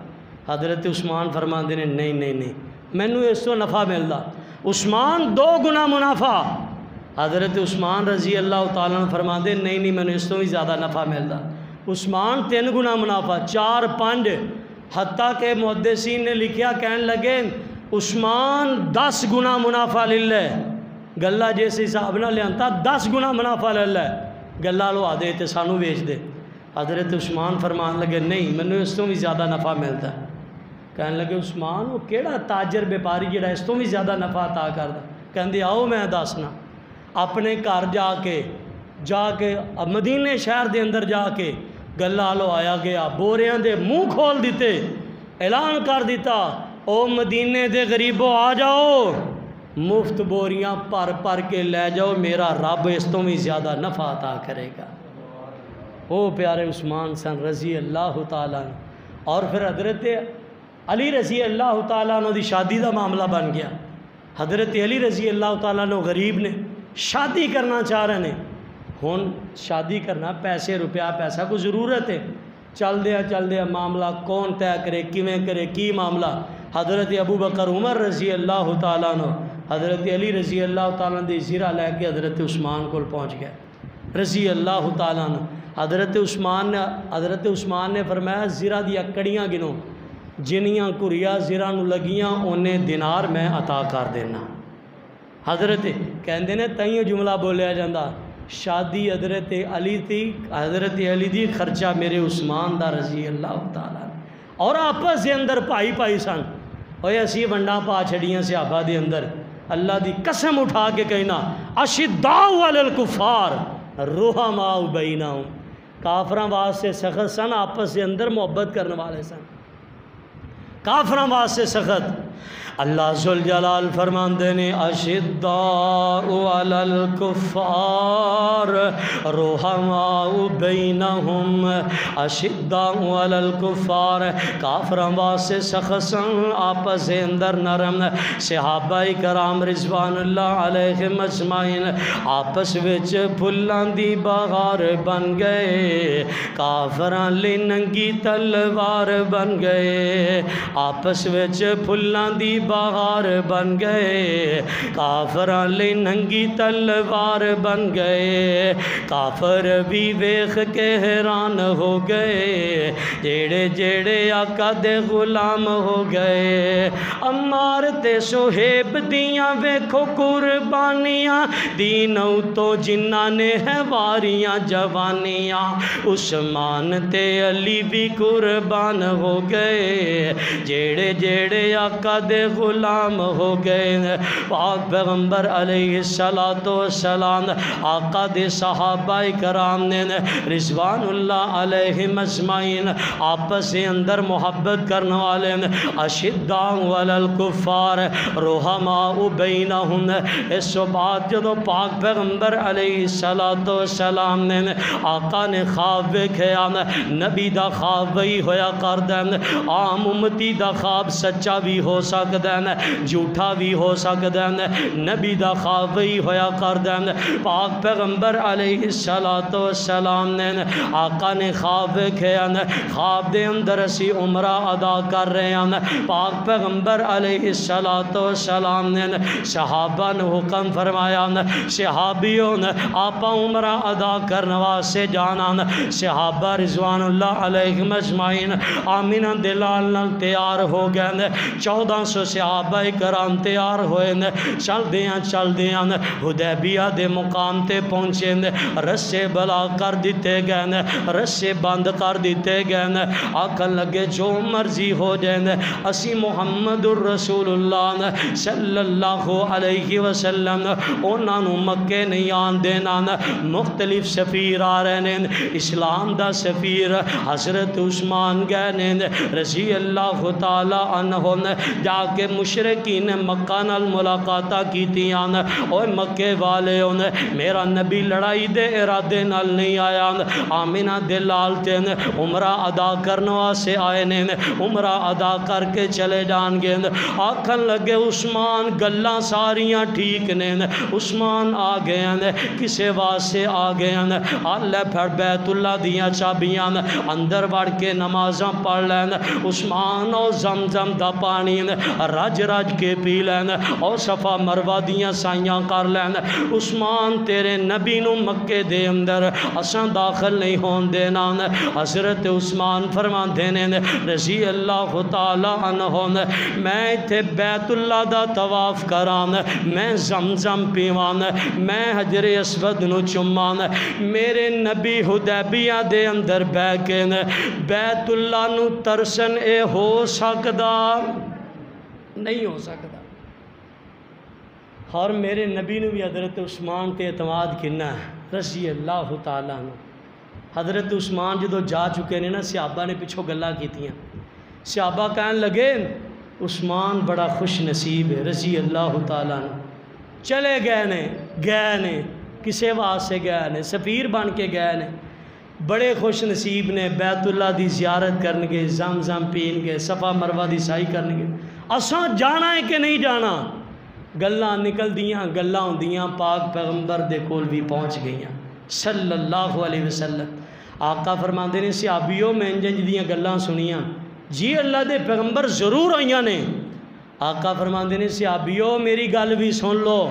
حضرت عثمان فرمان دینے نہیں نہیں نہیں مینوں اس تو نفع ملدا۔ عثمان 2 گنا منافع، حضرت عثمان رضی اللہ تعالیٰ عنہ فرما دے نہیں نہیں مینوں اس تو بھی زیادہ نفع ملدا۔ عثمان 3 گنا منافع، 4 5، حتیٰ کہ محدثین نے لکھیا کہنے لگے عثمان 10 گنا منافع لے لے، گلہ جیسے حساب نہ لے آنتا 10 گنا منافع لے لے، گلہ لوا دے تے سانو بیچ دے۔ حضرت عثمان فرمان لگے نہیں مینوں اس تو بھی زیادہ نفع ملتا ہے۔ کہنے لگے عثمان وہ کیڑا تاجر بیپاری جڑا اس تو بھی زیادہ نفع عطا کردا؟ کہندے آؤ میں دسنا۔ اپنے گھر جا کے مدینے شہر دے اندر جا کے گلہ لوایا گیا، بوریاں دے منہ کھول دیتے، اعلان کر دیتا او مدینے دے غریبوں آ جاؤ، مفت بوریاں پر کے لے جاؤ، میرا رب اس تو بھی زیادہ نفع عطا کرے گا۔ او پیارے عثمان سن رضی اللہ تعالیٰ عنہ۔ اور پھر حضرت علی رضی اللہ تعالیٰ عنہ دی شادی دا معاملہ بن گیا۔ حضرت علی رضی اللہ تعالیٰ عنہ غریب نے شادی کرنا چاہ رہے ہیں، ہون شادی کرنا پیسے روپیہ پیسہ کو ضرورت ہے، چل دیا معاملہ کون طے کرے کیویں کرے کی معاملہ۔ حضرت ابوبکر عمر رضی اللہ تعالیٰ عنہ حضرت علی رضی اللہ تعالیٰ عنہ دی زیرہ لے کے حضرت عثمان کو پہنچ گئے رضی اللہ تعالیٰ عنہ۔ حضرت عثمان نے فرمایا زیرہ دیا کڑیاں گنو، جنیاں کریاں زیرہ نو لگیاں انہیں دینار میں عطا کر دینا۔ حضرت کہندے نے تائیں جملہ بولیا جاندہ شادی حضرت علی تھی، حضرت علی دی خرچہ میرے عثمان دا رضی اللہ تعالیٰ اور آپس دے اندر پائی سن، اوے اسی ونڈا پا چھڑیاں صحابہ دے اندر اللہ دی قسم اٹھا کے کہنا اشداء علی الکفار رحماء بینہم، کافراں واسطے سخت سن، آپس سے اندر محبت کرنے والے سن، کافراں واسطے سخت۔ اللہ ذوالجلال فرماندے نے اشداء علی الکفار رحماء بینہم، اشداء علی الکفار کافراں واسطے سخت سن، آپس سے اندر نرم۔ صحابہ کرام رضوان اللہ علیہم اجمعین آپس وچ پھلاں دی بہار بن گئے، کافراں لئی ننگی تلوار بن گئے، آپس وچ پھلاں دی بہار بن گئے، کافراں لئی ننگی تلوار بن گئے۔ کافر بھی ویکھ کے حیران ہو گئے، جیڑے جیڑے آقا دے غلام ہو گئے۔ عمار تے صہیب دیاں ویکھو قربانیاں، دینوں تو جنہاں نے ہے واریاں جوانیاں، عثمان تے علی بھی قربان ہو گئے، جیڑے جیڑے آقا دے غلام ہو گئے۔ پاک پیغمبر علیہ السلام آقا دے صحابہ کرام نے رضوان اللہ علیہم اجمعین آپس سے اندر محبت کرنے والے اشداء علی الکفار رحماء بینہم۔ اس بعد جدو پاک پیغمبر علیہ السلام نے آقا نے خواب ویکھیا، نبی دا خواب وہی ہویا کردن، عام امتی دا خواب سچا بھی ہو سکتا ہے، جھوٹا بھی ہو سکتا ہے، نبی دا خواب وہی ہویا کردن۔ پاک پیغمبر علیہ السلام نے آقا نے خواب ویکھیا، خواب دے اندر اسی عمرہ ادا کر رہے ہیں۔ پاک پیغمبر علیہ السلام نے صحابہ نے حکم فرمایا، صحابیوں نے آپا عمرہ ادا کرنے واسطے جانا۔ صحابہ رضوان اللہ علیہم اجمعین آمینہ دلال نال تیار ہو گئے، 1400 صحابہ کرام تیار ہوئے، چل دیاں حدیبیہ دے مقام تے پہنچے، رسے بلا کر دیتے گئے، رسے بند کر دیتے گئے، آکھن لگے جو مرضی ہو جائے، اسی محمد الرسول اللہ صلی اللہ علیہ وسلم انہاں نوں مکے نہیں آن دینا۔ مختلف سفیر آ رہے ہیں، اسلام دا سفیر حضرت عثمان گئے نے رضی اللہ تعالی عنہ، جا کے مشرکین مکہ نال ملاقاتاں کیتیاں، اوے مکے والے میرا نبی لڑائی دے ارادے نال نہیں آیا، آمینہ دلال تے عمرہ ادا کرنے واسطے آئے نے، عمرہ ادا کر کے چلے جان گے۔ آکھن لگے عثمان گلاں ساریاں ٹھیک نے، عثمان آ گئے ہیں، کسے واسطے آ گئے ہیں، اللہ پھر بیت اللہ دیاں چابیاں اندر وڑ کے نمازاں پڑھ لین، عثمان او زمزم دا پانی رج رج کے پی لین، او صفا مروہ دیاں سائیاں کر لین۔ عثمان تیرے نبی نو مکے دے اندر اساں داخل نہیں ہون دینا۔ حضرت عثمان فرمان دینے رضی اللہ تعالی عنہ، میں تے بیت اللہ دا طواف کران، میں زمزم پیوان، میں حجر اسود نو چمان، میرے نبی حدیبیہ دے اندر بہ کے بیت اللہ نو ترسن اے ہو سکدا نہیں ہو سکتا۔ اور میرے نبی نے بھی حضرت عثمان تے اعتماد کنا ہے رضی اللہ تعالیٰ عنہ۔ حضرت عثمان جدو جا چکے نے نا، صحابہ نے پچھو گلا کیتیاں، صحابہ کہن لگے عثمان بڑا خوش نصیب ہے رضی اللہ تعالیٰ عنہ، چلے گئے نے کسے واسطے گئے نے، سفیر بن کے گئے نے، بڑے خوش نصیب نے، بیت اللہ دی زیارت کرنگے، زمزم پینگے، صفا مروہ دی سائی کرنگے۔ اساں جانا ہے کہ نہیں جانا؟ گلاں نکل دیاں، گلاں ہوندیاں پاک پیغمبر دے کول بھی پہنچ گئیاں صلی اللہ علیہ وسلم۔ آقا فرماندے نے صحابیوں میں انجنج دیاں گلاں سنیاں، جی اللہ دے پیغمبر ضرور آئیاں نے۔ آقا فرماندے نے صحابیوں میری گل بھی سن لو،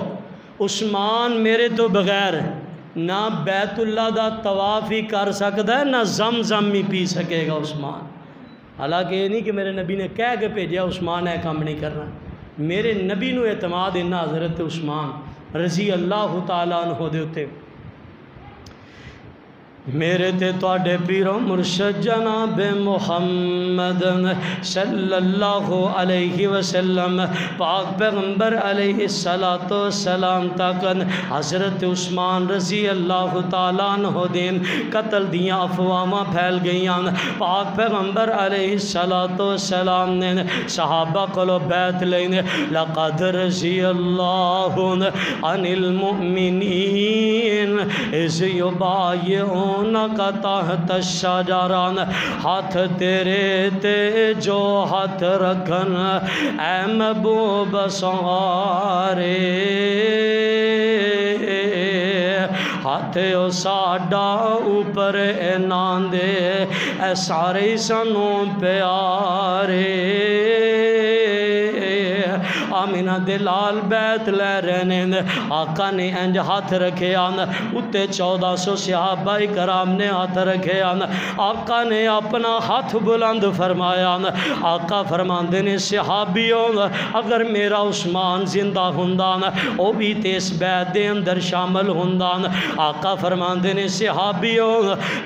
عثمان میرے تو بغیر نہ بیت اللہ دا طواف ہی کر سکتا ہے، نہ زمزم ہی پی سکے گا عثمان۔ حالانکہ یہ نہیں کہ میرے نبی نے کہہ کے بھیجا عثمان ہے کام نہیں کرنا، میرے نبی نو اعتماد انہا حضرت عثمان رضی اللہ تعالیٰ عنہ دے ہوتے۔ میرے تے تواڈے پیرو مرشد جناب محمد صلی اللہ علیہ وسلم پاک پیغمبر علیہ السلام تک حضرت عثمان رضی اللہ تعالیٰ عنہ دین قتل دیاں افواہاں پھیل گئیاں۔ پاک پیغمبر علیہ السلام نے صحابہ کو بیعت لینے لقد رضی اللہ عن المؤمنین اذ یبایعون کا تحت الشجرہ، ہاتھ تیرے تے جو ہاتھ رکھن اے محبوب سارے، ہاتھ او ساڈا اوپر اینان دے اے سارے سنوں پیارے۔ آمینہ دلال بیت لے رہنے آقا نے انج ہاتھ رکھے آن اتے 1400 صحابہ کرام نے ہاتھ رکھے آن۔ آقا نے اپنا ہاتھ بلند فرمایا آن۔ آقا فرماندے نے صحابیوں اگر میرا عثمان زندہ ہندان او بھی تیس بیت دے اندر شامل ہندان۔ آقا فرماندے نے صحابیوں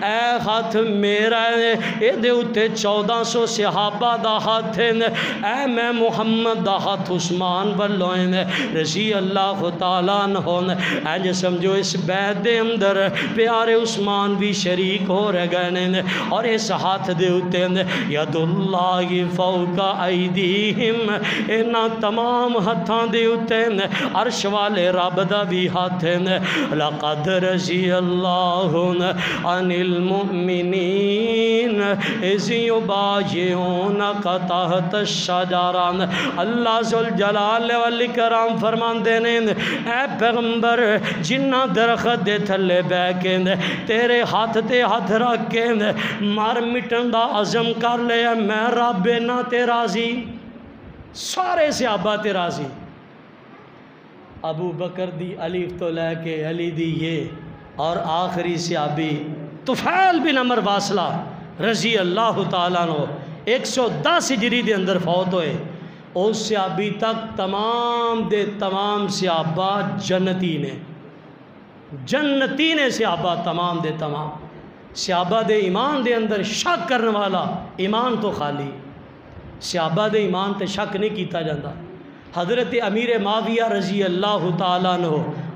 اے ہاتھ میرا ہے اے دے اتے 1400 صحابہ دا ہاتھ ہے اے میں محمد دا ہاتھ عثمان بلوئن رضی اللہ تعالیٰ عنہ۔ اینج سمجھو اس بیت دے اندر پیارے عثمان بھی شریک ہو رہ گئے اور اس ہاتھ دے اتے ید اللہ فوق ایدیہم، اینا تمام ہاتھاں دے اتے عرش والے رب دا بھی ہاتھ ہے۔ لقد رضی اللہ عن المؤمنین اذ یبایعونک تحت الشجرہ۔ اللہ ذوالجلال والاکرام فرماندے نے اے پیغمبر جنہ درخت دے تھلے بے کے تیرے ہاتھ تے ہاتھ رکھ کے مار مٹن دا عزم کر لے میں رب نہ تے راضی، سارے صحابہ تے راضی۔ ابو بکر دی الف تو لے کے علی دی یہ اور آخری صحابی طفیل بن عمر واصلہ رضی اللہ تعالیٰ عنہ 110 ہجری دے اندر فوت ہوئے۔ اس صحابی تک تمام دے تمام صحابہ جنتی نے صحابہ تمام دے تمام صحابہ دے ایمان دے اندر شک کرنے والا ایمان تو خالی، صحابہ دے ایمان تے شک نہیں کیتا جاندہ۔ حضرت امیر معاویہ رضی اللہ تعالیٰ عنہ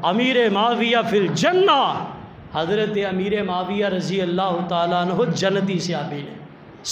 امیر معاویہ فی الجنہ، حضرت امیر معاویہ رضی اللہ تعالیٰ عنہ جنتی صحابی نے،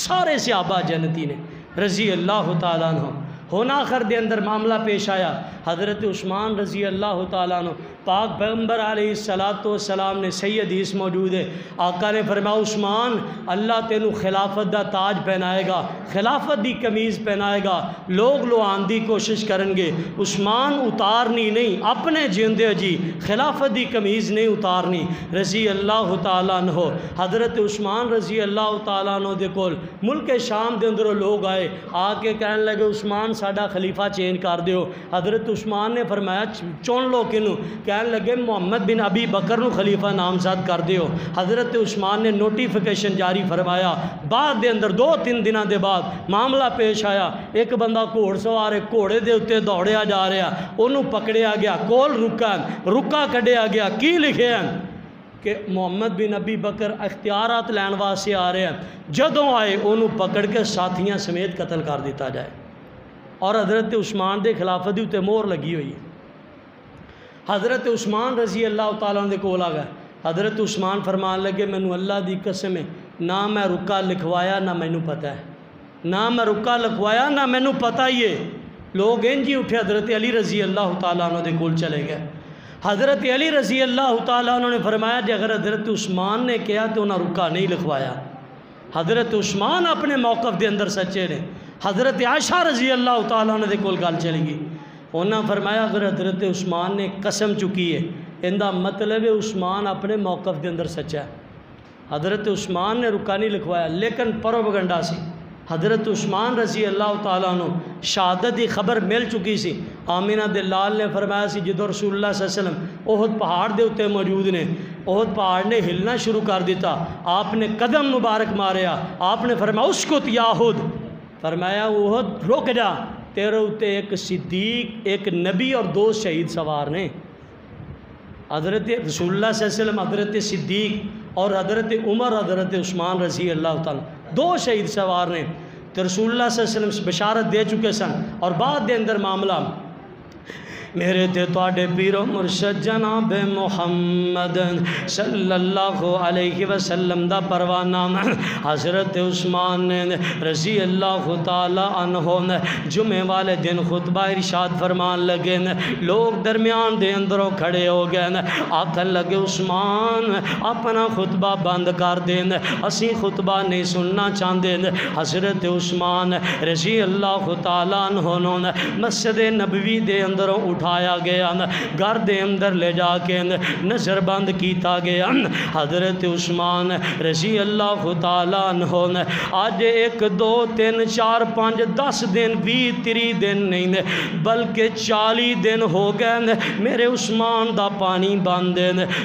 سارے صحابہ جنتی نے رضی اللہ تعالیٰ عنہ۔ ہونا آخر دے اندر معاملہ پیش آیا، حضرت عثمان رضی اللہ تعالیٰ عنہ پاک پیغمبر علیہ السلام نے صحیح حدیث موجود ہے، آقا نے فرمایا عثمان اللہ تینو خلافت دا تاج پہنائے گا، خلافت دی قمیض پہنائے گا، لوگ لوان دی کوشش کریں گے، عثمان اتارنی نہیں، اپنے جیندے جی خلافت دی قمیض نہیں اتارنی رضی اللہ تعالیٰ عنہ۔ حضرت عثمان رضی اللہ تعالیٰ عنہ دے کول ملک شام دے اندروں لوگ آئے، آ کے کہنے لگے عثمان ساڈا خلیفہ چینج کر دیو۔ حضرت عثمان نے فرمایا چون لو کنو، کہنے لگے محمد بن ابی بکر نو خلیفہ نامزد کر دیو۔ حضرت عثمان نے نوٹیفیکیشن جاری فرمایا، بعد دے اندر 2-3 دنوں دے بعد معاملہ پیش آیا، ایک بندہ گھوڑ سوار گھوڑے دے اتے دوڑیا جا رہا، انہوں پکڑیا گیا، کول رکا کڈیا گیا، کی لکھے ہیں کہ محمد بن ابی بکر اختیارات لین واسطے آ رہے ہیں، جدوں آئے انہوں پکڑ کے ساتھیاں سمیت قتل کر دیتا جائے۔ اور حضرت عثمان دے خلافت دی تے مور لگی ہوئی ہے۔ حضرت عثمان رضی اللہ تعالیٰ دے کول آ گئے، حضرت عثمان فرمان لگے مینوں اللہ دی قسم ہے نہ میں رکا لکھوایا نہ مینوں پتہ ہے، نہ میں رکا لکھوایا نہ مینوں پتہ ہی ہے۔ لوگ انجی اٹھے حضرت علی رضی اللہ تعالیٰ عنہ دے کول چلے گئے۔ حضرت علی رضی اللہ تعالیٰ عنہ نے فرمایا کہ اگر حضرت عثمان نے کیا تو انہاں رکا نہیں لکھوایا۔ حضرت عثمان اپنے موقف دے اندر سچے نے۔ حضرت عائشہ رضی اللہ تعالیٰ عنہ دے کول گل چلے گی، انہاں فرمایا اگر حضرت عثمان نے قسم چکی ہے اندہ مطلب عثمان اپنے موقف دے اندر سچا ہے۔ حضرت عثمان نے رکا نہیں لکھوایا، لیکن پروپیگنڈا سی۔ حضرت عثمان رضی اللہ تعالیٰ عنہ شہادت کی خبر مل چکی سی۔ آمینہ دے لال نے فرمایا سی جدو رسول اللہ صلی اللہ علیہ وسلم احد پہاڑ دے اتے موجود نے، احد پہاڑ نے ہلنا شروع کر دیتا، آپ نے قدم مبارک ماریا، آپ نے فرمایا اسکت یا احد، فرمایا احد رک جا، تیرے اتے ایک صدیق، ایک نبی اور 2 شہید سوار نے۔ حضرت رسول اللہ صلی اللہ علیہ وسلم، حضرت صدیق اور حضرت عمر حضرت عثمان رضی اللہ تعالیٰ دو شہید سوار نے تو رسول اللہ صلی اللہ علیہ وسلم بشارت دے چکے سن اور بعد دے اندر معاملہ میرے تے تواڈے پیر و مرشد جناب محمد صلی اللہ علیہ وسلم دا پروانہ حضرت عثمان رضی اللہ تعالی عنہ نے جمعے والے دن خطبہ ارشاد فرمان لگے لوگ درمیان دے اندروں کھڑے ہو گئے آکھن لگے عثمان اپنا خطبہ بند کر دیں اسی خطبہ نہیں سننا چاہتے حضرت عثمان رضی اللہ تعالی عنہ نے مسجد نبوی دے اندروں اٹھایا گیا گھر دے اندر لے جا کے نظر بند کیتا گیا حضرت عثمان رضی اللہ تعالیٰ عنہ نے آج 1 2 3 4 5 10 دن 20 30 دن نہیں بلکہ 40 دن ہو گئے میرے عثمان دا پانی بند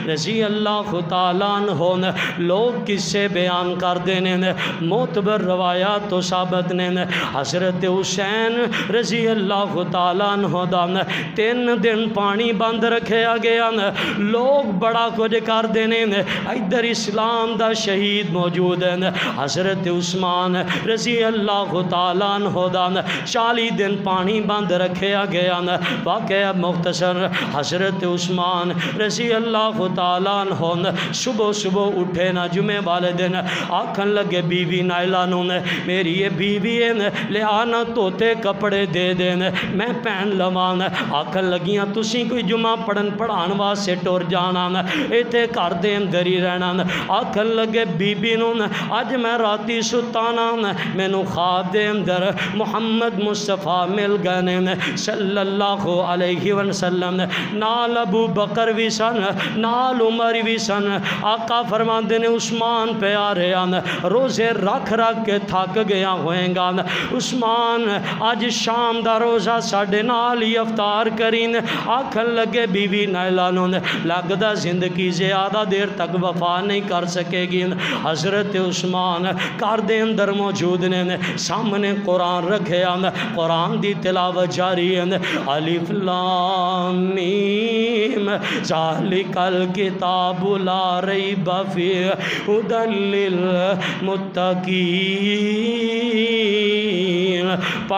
رضی اللہ تعالیٰ عنہ نے لوگ کس سے بیان کر دینے معتبر روایات تو ثابت نے حضرت حسین رضی اللہ تعالیٰ عنہ دا 3 دن پانی بند رکھیا گیا لوگ بڑا کچھ کر دینے ادھر اسلام دا شہید موجود ہے حضرت عثمان رضی اللہ تعالیٰ عنہ دا 40 دن پانی بند رکھیا گیا واقعہ مختصر حضرت عثمان رضی اللہ تعالیٰ عنہ صبح صبح اٹھے نا جمعے والے دن آکھن لگے بیوی نائلہ نو میری یہ بیوی ہے لے آنا توتے کپڑے دے دینے میں پہن لوان آکھن لگیاں تسی کوئی جمعہ پڑھان واسطے ٹور جانا ایتھے گھر دے اندر ہی رہنا آکھن لگے بی بی نو اج میں راتی ستانا مینوں خواب دے اندر محمد مصطفیٰ مل گئے صلی اللہ علیہ وسلم نال ابو بکر بھی سن نال عمر بھی سن آقا فرماندے نے عثمان پہ آ رہے ہیں روزے رکھ رکھ کے تھک گیا ہوئیں گا عثمان اج شام دا روزہ ساڈے نال ہی افطار کرین آکھن لگے بیوی نائلہ نو لگدا زندگی زیادہ دیر تک وفا نہیں کر سکے گی حضرت عثمان گھر دے اندر موجود نے سامنے قرآن رکھیا قرآن دی تلاوت جاری ہے الف لام میم ذالک الکتاب لا ریب فیہ ھدی للمتقین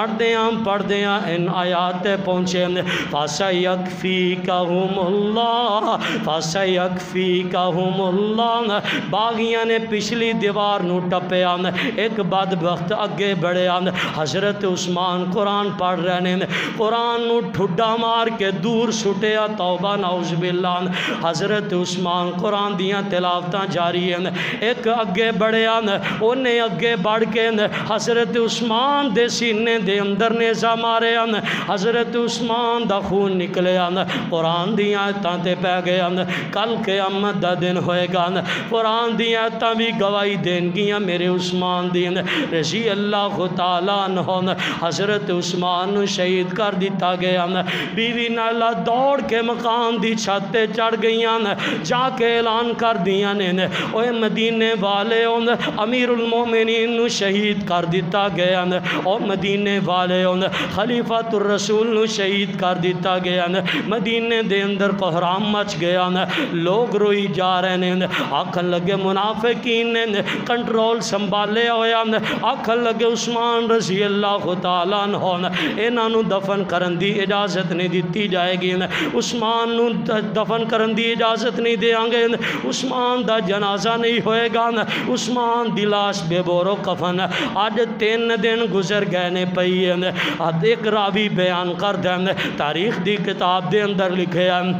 پڑھ دیاں ان آیات پہنچے فَسَيَكْفِيكَهُمُ اللَّهُ فَسَيَكْفِيكَهُمُ اللَّهُ باغیاں نے پچھلی دیوار نو ٹپیا ایک بدبخت اگے بڑھیا حضرت عثمان قرآن پڑھ رہے ہیں قرآن نو ٹھڈا مار کے دور سٹیا توبہ نعوذ باللہ حضرت عثمان قرآن دیاں تلاوتاں جاری ہیں ایک اگے بڑھیا انہیں اگے بڑھ کے حضرت عثمان دے سینے دے اندر نیزہ مارے حضرت عثمان دا خون نکلے قرآن دیاں آیتاں تے پہ گیا کل قیامت دا دن ہوئے گا قرآن دیاں آیتاں بھی گواہی دین گیاں میرے عثمان دین رضی اللہ تعالیٰ عنہ حضرت عثمان شہید کر دیتا گیا بیوی نائلہ دوڑ کے مقام دی چھت تے چڑھ گئیاں جا کے اعلان کر دیاں نے اوے مدینے والے امیر المومنین نو شہید کر دیتا گیا اور مدینے والے خلیفۃ الرسول نو شہید کر دیتا گیا مدینے دے اندر قہرام مچ گیا لوگ روئی جا رہے ہیں آکھن لگے منافقین نے کنٹرول سنبھالے ہویا آکھن لگے عثمان رضی اللہ تعالیٰ عنہ انہاں نو دفن کرن دی اجازت نہیں دیتی جائے گی عثمان نو دفن کرن دی اجازت نہیں دیاں گے عثمان دا جنازہ نہیں ہوئے گا عثمان دی لاش بے بورو کفن آج 3 دن گزر گئے نے پئی ہے ایک راوی بیان کر دیں تاریخ دی کتاب دے اندر لکھے ہیں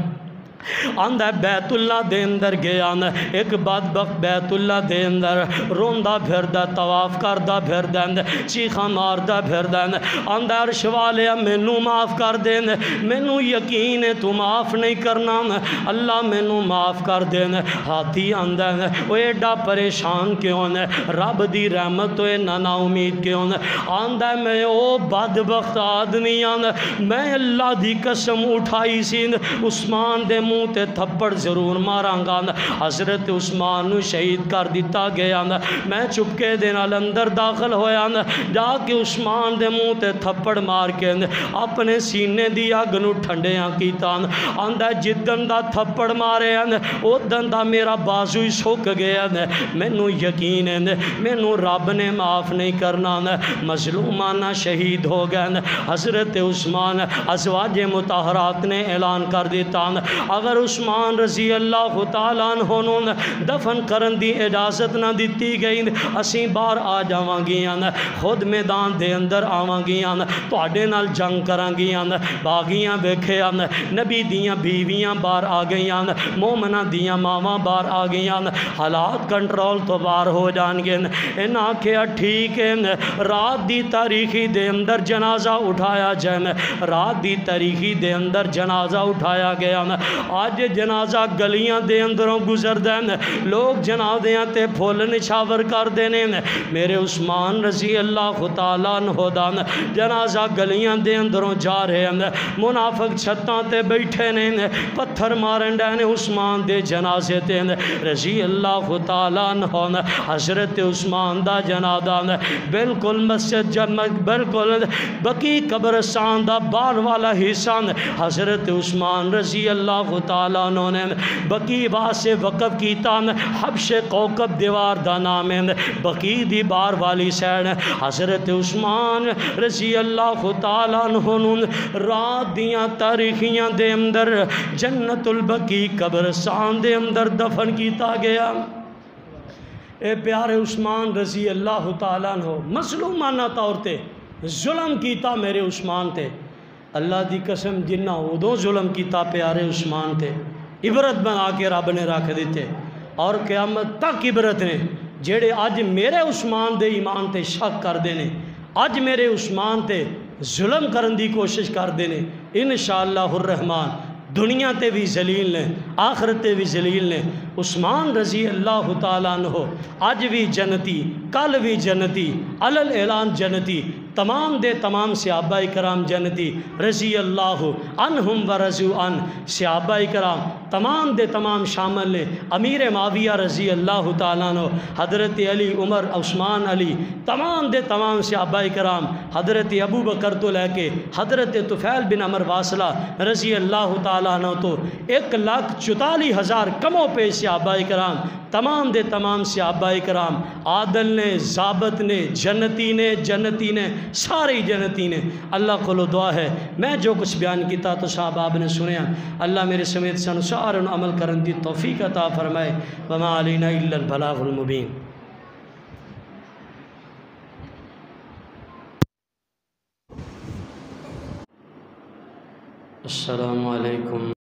آندہ بیت اللہ دے اندر گیا ایک بدبخت بیت اللہ دے اندر روندہ پھردہ طواف کردہ پھردہ چیخاں ماردہ پھردہ آندہ عرش والے مینوں معاف کر دیں مینوں یقین ہے تو معاف نہیں کرنا اللہ مینوں معاف کر دیں ہاتھی آندہ وہ ایڈا پریشان کیوں رب دی رحمت تو نا امید کیوں آندہ میں او بدبخت آدمی میں اللہ دی قسم اٹھائی سی عثمان دے منہ تے تھپڑ ضرور ماراں گا۔ حضرت عثمان نو شہید کر دیتا گیا۔ میں چپکے دے نال اندر داخل ہویا، جا کے عثمان دے منہ تے تھپڑ مار کے اپنے سینے دی اگ نو ٹھنڈیاں کیتا۔ آندا جدن دا تھپڑ مارے اودن دا میرا بازو ہی سک گیا۔ مینوں یقین ہے مینوں رب نے معاف نہیں کرنا، مظلومانہ شہید ہو گئے۔ حضرت عثمان ازواج مطہرات نے اعلان کر دیتا اگر عثمان رضی اللہ تعالیٰ عنہ نوں دفن کرن دی اجازت نہ دیتی گئی اسی باہر آ جاواں گیاں، خود میدان دے اندر آواں گیاں، تواڈے نال جنگ کراں گیاں۔ باغیاں ویکھیا نبی دیاں بیویاں باہر آ گئیاں، مومناں دیاں ماواں باہر آ گئیاں، حالات کنٹرول تو باہر ہو جان گے۔ انہاں آکھیا ٹھیک ہے رات دی تاریخی دے اندر جنازہ اٹھایا جائے، رات دی تاریخی دے اندر جنازہ اٹھایا گیا۔ آج جنازہ گلیاں دے اندروں گزر دین، لوگ جنازیاں تے پھول نچھاور کر دینے۔ میرے عثمان رضی اللہ تعالیٰ عنہ دا جنازہ گلیاں دے اندروں جا رہے ہیں، منافق چھتاں تے بیٹھے نے، پتھر مارن ڈے عثمان دے جنازے تے رضی اللہ تعالیٰ عنہ۔ حضرت عثمان دا جنازہ بالکل مسجد بالکل بقی قبرستان دا باہر والا حصہ حضرت عثمان رضی اللہ تعالیٰ عنہ نے بقی واسطے وقف کیتا۔ حبش کوکب دیوار دا نام ہے، بقی دی باہر والی سائڈ حضرت عثمان رضی اللہ تعالیٰ عنہ رات دیاں تاریخیاں دے اندر جنت البقی قبرستان دے اندر دفن کیتا گیا۔ اے پیارے عثمان رضی اللہ تعالیٰ عنہ مظلومانہ طور تے ظلم کیتا میرے عثمان تے، اللہ دی قسم جنہ ادوں ظلم کیتا پیارے عثمان تے عبرت بنا کے رب نے رکھ دیتے، اور قیامت تک عبرت نے جیڑے اج میرے عثمان دے ایمان تے شک کر دینے، اج میرے عثمان تے ظلم کرن دی کوشش کر دینے، انشاءاللہ الرحمن دنیا تے بھی ذلیل نے آخرت تے بھی ذلیل نے۔ عثمان رضی اللہ تعالیٰ عنہ اج بھی جنتی، کل بھی جنتی، علل اعلان جنتی، تمام دے تمام صحابہ کرام جنتی رضی اللہ عنہم و رضوا عنہ۔ صحابہ کرام تمام دے تمام شامل نے، امیر معاویہ رضی اللہ تعالیٰ عنہ، حضرت علی، عمر، عثمان، علی، تمام دے تمام صحابہ کرام، حضرت ابو بکر تو لے کے حضرت طفیل بن عمر واصلہ رضی اللہ تعالیٰ عنہ تو 1,44,000 کموں پہ صحابہ کرام، تمام دے تمام صحابہ کرام عادل نے، ضابط نے، جنتی نے، جنتی نے، سارے جنتی نے۔ اللہ کو دعا ہے میں جو کچھ بیان کیتا تو صاحب آپ نے سنیا، اللہ میرے سمیت سن سارن عمل کرن دی توفیق عطا فرمائے۔ وما علینا الا البلاغ المبین۔ السلام علیکم۔